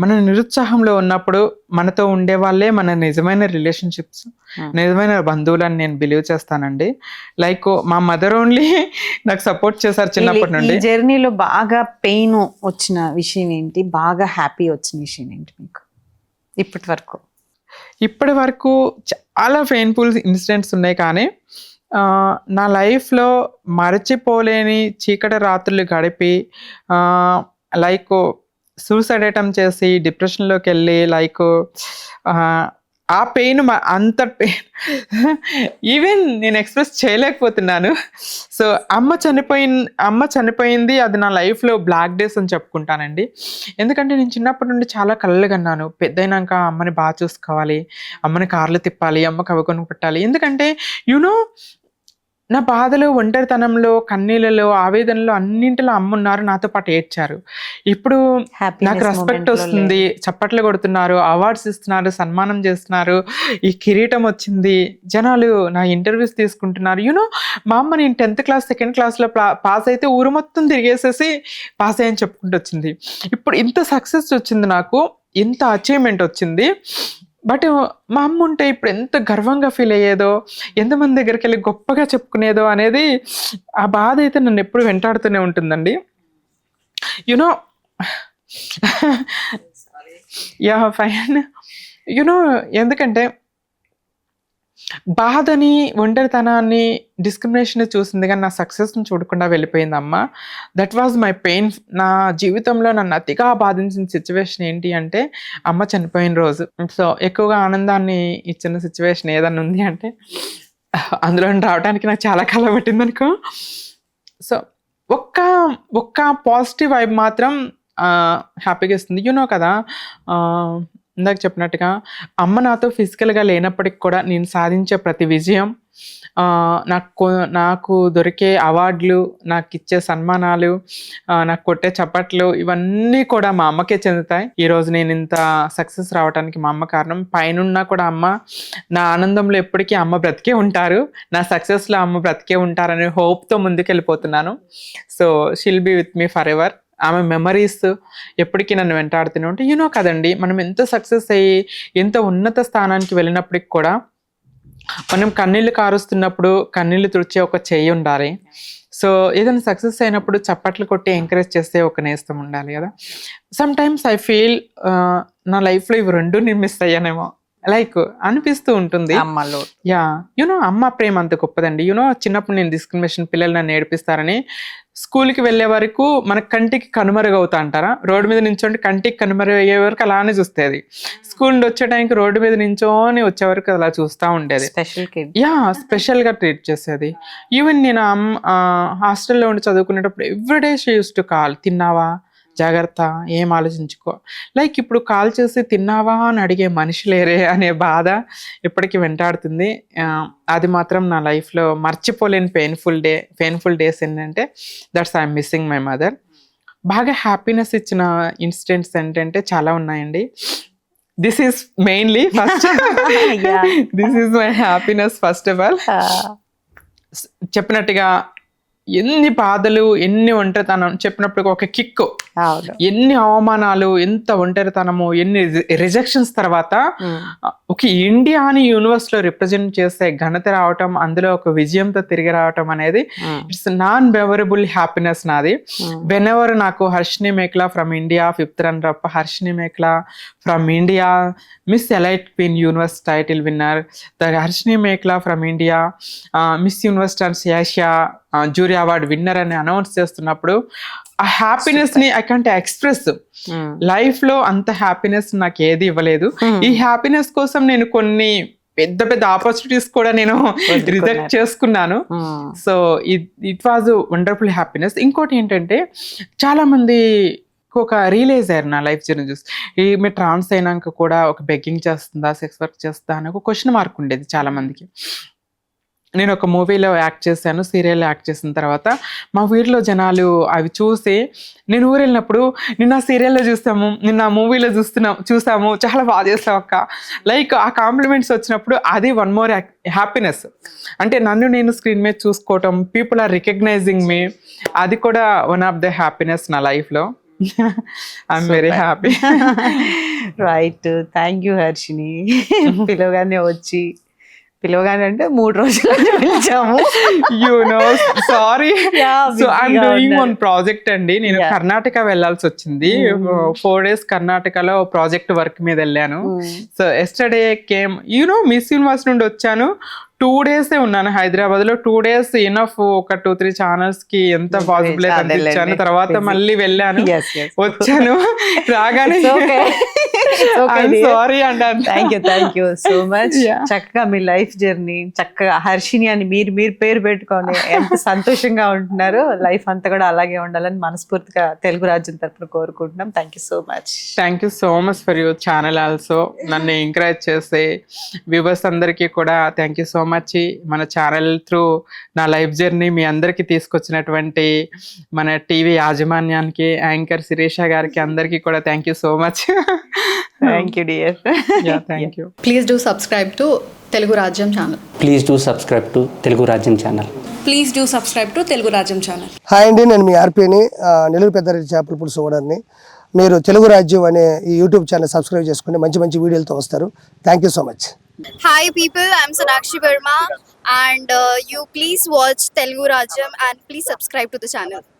మన నిరుత్సాహంలో ఉన్నప్పుడు మనతో ఉండే వాళ్ళే మన నిజమైన రిలేషన్షిప్స్, నిజమైన బంధువులు అని నేను బిలీవ్ చేస్తానండి. లైక్ మా మదర్ ఓన్లీ నాకు సపోర్ట్ చేశారు చిన్నప్పటి నుండి. ఈ జర్నీలో బాగా పెయిన్ వచ్చిన విషయం ఏంటి, బాగా హ్యాపీ వచ్చిన విషయం ఏంటి మీకు ఇప్పటి వరకు? చాలా పెయిన్ఫుల్ ఇన్సిడెంట్స్ ఉన్నాయి, కానీ నా లైఫ్లో మరచిపోలేని చీకటి రాత్రులు గడిపి లైక్ సూసైడ్ అటెంప్ట్ చేసి డిప్రెషన్లోకి వెళ్ళి లైక్ ఆ పెయిన్ అంత పెయిన్ ఈవెన్ నేను ఎక్స్ప్రెస్ చేయలేకపోతున్నాను. సో అమ్మ చనిపోయింది అది నా లైఫ్లో బ్లాక్ డేస్ అని చెప్పుకుంటానండి. ఎందుకంటే నేను చిన్నప్పటి నుండి చాలా కలలు కన్నాను, పెద్దయినాక అమ్మని బాగా చూసుకోవాలి, అమ్మని కార్లు తిప్పాలి, అమ్మకి అవి కొనుక్కు పెట్టాలి. ఎందుకంటే యూనో నా బాధలో, ఒంటరితనంలో, కన్నీళ్ళలో, ఆవేదనలో అన్నింటిలో అమ్మున్నారు, నాతో పాటు ఏడ్చారు. ఇప్పుడు నాకు రెస్పెక్ట్ వస్తుంది, చప్పట్లు కొడుతున్నారు, అవార్డ్స్ ఇస్తున్నారు, సన్మానం చేస్తున్నారు, ఈ కిరీటం వచ్చింది, జనాలు నా ఇంటర్వ్యూస్ తీసుకుంటున్నారు. యూనో మా అమ్మ నేను 10th క్లాస్ 2nd క్లాస్లో పాస్ అయితే ఊరు మొత్తం తిరిగేసేసి పాస్ అయ్యని చెప్పుకుంటూ వచ్చింది. ఇప్పుడు ఇంత సక్సెస్ వచ్చింది, నాకు ఇంత అచీవ్మెంట్ వచ్చింది. బట్ మా అమ్మ ఉంటే ఇప్పుడు ఎంత గర్వంగా ఫీల్ అయ్యేదో, ఎంతమంది దగ్గరికి వెళ్ళి గొప్పగా చెప్పుకునేదో అనేది ఆ బాధ అయితే నన్ను ఎప్పుడు వెంటాడుతూనే ఉంటుందండి. You know yeah fine. యునో ఎందుకంటే బాధని, ఒంటరితనాన్ని, డిస్క్రిమినేషన్ చూసింది కానీ నా సక్సెస్ని చూడకుండా వెళ్ళిపోయింది అమ్మ. That was my pain. నా జీవితంలో నన్ను అతిగా బాధించిన సిచ్యువేషన్ ఏంటి అంటే అమ్మ చనిపోయిన రోజు. సో ఎక్కువగా ఆనందాన్ని ఇచ్చిన సిచ్యువేషన్ ఏదన్నా ఉంది అంటే అందులో రావడానికి నాకు చాలా కాలం పట్టింది అనుకో. సో ఒక్క పాజిటివ్ వైబ్ మాత్రం హ్యాపీగా ఇస్తుంది. యూనో కదా, ఇందాక చెప్పినట్టుగా అమ్మ నాతో ఫిజికల్గా లేనప్పటికి కూడా నేను సాధించే ప్రతి విజయం, నాకు దొరికే అవార్డులు, నాకు ఇచ్చే సన్మానాలు, నాకు కొట్టే చప్పట్లు, ఇవన్నీ కూడా మా అమ్మకే చెందుతాయి. ఈరోజు నేను ఇంత సక్సెస్ రావడానికి మా అమ్మ కారణం. పైనున్నా కూడా అమ్మ నా ఆనందంలో ఎప్పటికీ అమ్మ బ్రతికే ఉంటారు, నా సక్సెస్లో అమ్మ బ్రతికే ఉంటారనే హోప్తో ముందుకెళ్ళిపోతున్నాను. So she'll be with me forever. ఆమె మెమరీస్ ఎప్పటికీ నన్ను వెంటాడుతూనే ఉంటాయి. యూనో కదండి, మనం ఎంత సక్సెస్ అయ్యి ఎంత ఉన్నత స్థానానికి వెళ్ళినప్పటికి కూడా మనం కన్నీళ్ళు కారుస్తున్నప్పుడు కన్నీళ్ళు తుడిచే ఒక చెయ్యి ఉండాలి. సో ఏదైనా సక్సెస్ అయినప్పుడు చప్పట్లు కొట్టి ఎంకరేజ్ చేస్తే ఒక నేస్తం ఉండాలి కదా. సమ్ టైమ్స్ ఐ ఫీల్ నా లైఫ్లో ఇవి రెండు నేను మిస్ అయ్యానేమో లైక్ అనిపిస్తూ ఉంటుంది అమ్మలో. యా యూనో అమ్మ ప్రేమ అంత గొప్పదండి. యూనో చిన్నప్పుడు నేను డిస్క్రిమినేషన్, పిల్లలు నన్ను ఏడిపిస్తారని స్కూల్కి వెళ్ళే వరకు మన కంటికి కనుమరుగవుతా అంటారా, రోడ్డు మీద నించోండి కంటికి కనుమరుగయ్యే వరకు అలానే చూస్తుంది. స్కూల్ నుండి వచ్చే టైంకి రోడ్డు మీద నించోని వచ్చే వరకు అలా చూస్తూ ఉండేది. యా స్పెషల్గా ట్రీట్ చేసేది. ఈవెన్ నేను హాస్టల్లో ఉండి చదువుకునేటప్పుడు everyday she uses to call, తిన్నావా, జాగ్రత్త, ఏం ఆలోచించుకో. లైక్ ఇప్పుడు కాల్ చేసి తిన్నావా అని అడిగే మనిషి లేరే అనే బాధ ఇప్పటికీ వెంటాడుతుంది. అది మాత్రం నా లైఫ్లో మర్చిపోలేని పెయిన్ఫుల్ డేస్ ఏంటంటే that's I'm missing my mother. బాగా హ్యాపీనెస్ ఇచ్చిన ఇన్సిడెంట్స్ ఏంటంటే చాలా ఉన్నాయండి. This is mainly first this is my happiness first of all. చెప్పినట్టుగా ఎన్ని బాధలు, ఎన్ని ఒంటరితనం, చెప్పినప్పుడు ఒక కిక్, ఎన్ని అవమానాలు, ఎంత ఒంటరితనము, ఎన్ని రిజెక్షన్స్ తర్వాత ఒక ఇండియాని యూనివర్స్లో రిప్రజెంట్ చేసే ఘనత రావటం, అందులో ఒక విజయంతో తిరిగి రావటం అనేది ఇట్స్ నాన్ బెవరబుల్ హ్యాపీనెస్ నాది. వెనెవర్ నాకు Harshini Mekhla from India 5th రన్నర్-అప్, Harshini Mekhla from India Miss Elite queen universe title winner, Harshini Mekhla from India Miss universe trans Asia jury award winner అని అనౌన్స్ చేస్తున్నప్పుడు ఆ హ్యాపీనెస్ ని ఐ కాంట్ ఎక్స్ప్రెస్. లైఫ్ లో అంత happiness నాకు ఏది ఇవ్వలేదు. ఈ హ్యాపీనెస్ కోసం నేను కొన్ని పెద్ద పెద్ద ఆపర్చునిటీస్ కూడా నేను రిజెక్ట్ చేసుకున్నాను. So it was wonderful happiness. ఇంకోటి ఏంటంటే చాలా మంది ఒక రియలైజ్ అయ్యారు నా లైఫ్ జర్నీ చూసి, ఈమె ట్రాన్స్ అయినాక కూడా ఒక బెగ్గింగ్ చేస్తుందా, సెక్స్ వర్క్ చేస్తుందా అని ఒక క్వశ్చన్ మార్క్ ఉండేది చాలా మందికి. నేను ఒక మూవీలో యాక్ట్ చేశాను, సీరియల్లో యాక్ట్ చేసిన తర్వాత మా ఊరిలో జనాలు అవి చూసి, నేను ఊరు వెళ్ళినప్పుడు నిన్న సీరియల్లో చూస్తాము, నిన్న మూవీలో చూసాము, చాలా బాగా చేస్తావు అక్క, లైక్ ఆ కాంప్లిమెంట్స్ వచ్చినప్పుడు అది వన్ మోర్ హ్యాపీనెస్. అంటే నన్ను నేను స్క్రీన్ మీద చూసుకోవటం, పీపుల్ ఆర్ రికగ్నైజింగ్ మీ, అది కూడా వన్ ఆఫ్ ద హ్యాపీనెస్ నా లైఫ్లో. I'm very happy. Right, thank you Harshini. పిలవగానే పిలవగానే అంటే 3 రోజులు పిలిచాము. Sorry. So I'm doing one project అండి. నేను కర్ణాటక వెళ్ళాల్సి వచ్చింది. 4 days కర్ణాటకలో ప్రాజెక్ట్ వర్క్ మీద వెళ్ళాను. So yesterday came miss universe నుండి వచ్చాను. 2 days ఉన్నాను హైదరాబాద్ లో. 2 days ఇనఫ్. ఒక 2-3 ఛానల్స్ కి ఎంత పాసిబుల్ అయితే ఇచ్చాను. తర్వాత మళ్ళీ వెళ్ళాను, వచ్చాను. రాగానే సారీ అండి. Thank you so much. Yeah. చక్కగా మీ లైఫ్ జర్నీ చక్కగా హర్షిని అని మీరు పేరు పెట్టుకొని ఎంత సంతోషంగా ఉంటున్నారో లైఫ్ అంతా కూడా అలాగే ఉండాలని మనస్ఫూర్తిగా తెలుగు రాజ్యం తరపున కోరుకుంటున్నాం. Thank you so much. Thank you so much for your channel also. నన్ను ఎంకరేజ్ చేసే వ్యూవర్స్ అందరికీ కూడా థ్యాంక్ యూ సో మచ్. మన ఛానల్ త్రూ నా లైఫ్ జర్నీ మీ అందరికీ తీసుకొచ్చినటువంటి మన టీవీ యాజమాన్యానికి, యాంకర్ శిరీష గారికి అందరికీ కూడా thank you so much. Thank you dear. Thank you. Please do subscribe to Telugu Rajyam channel. Please do subscribe to Telugu Rajyam channel. Please do subscribe to Telugu Rajyam channel. Hi అండి, నేను మీ ఆర్పీని, నెల్లూరు పెద్దారెడ్డి చేపల పులుసు ఓనర్ని. మీరు తెలుగు రాజ్యం అనే ఈ యూట్యూబ్ ఛానల్ సబ్స్క్రైబ్ చేసుకుని మంచి వీడియోలతో వస్తారు. Thank you so much. Hi people, I'm Sonakshi Verma and you please watch Telugu Rajyam and please subscribe to the channel.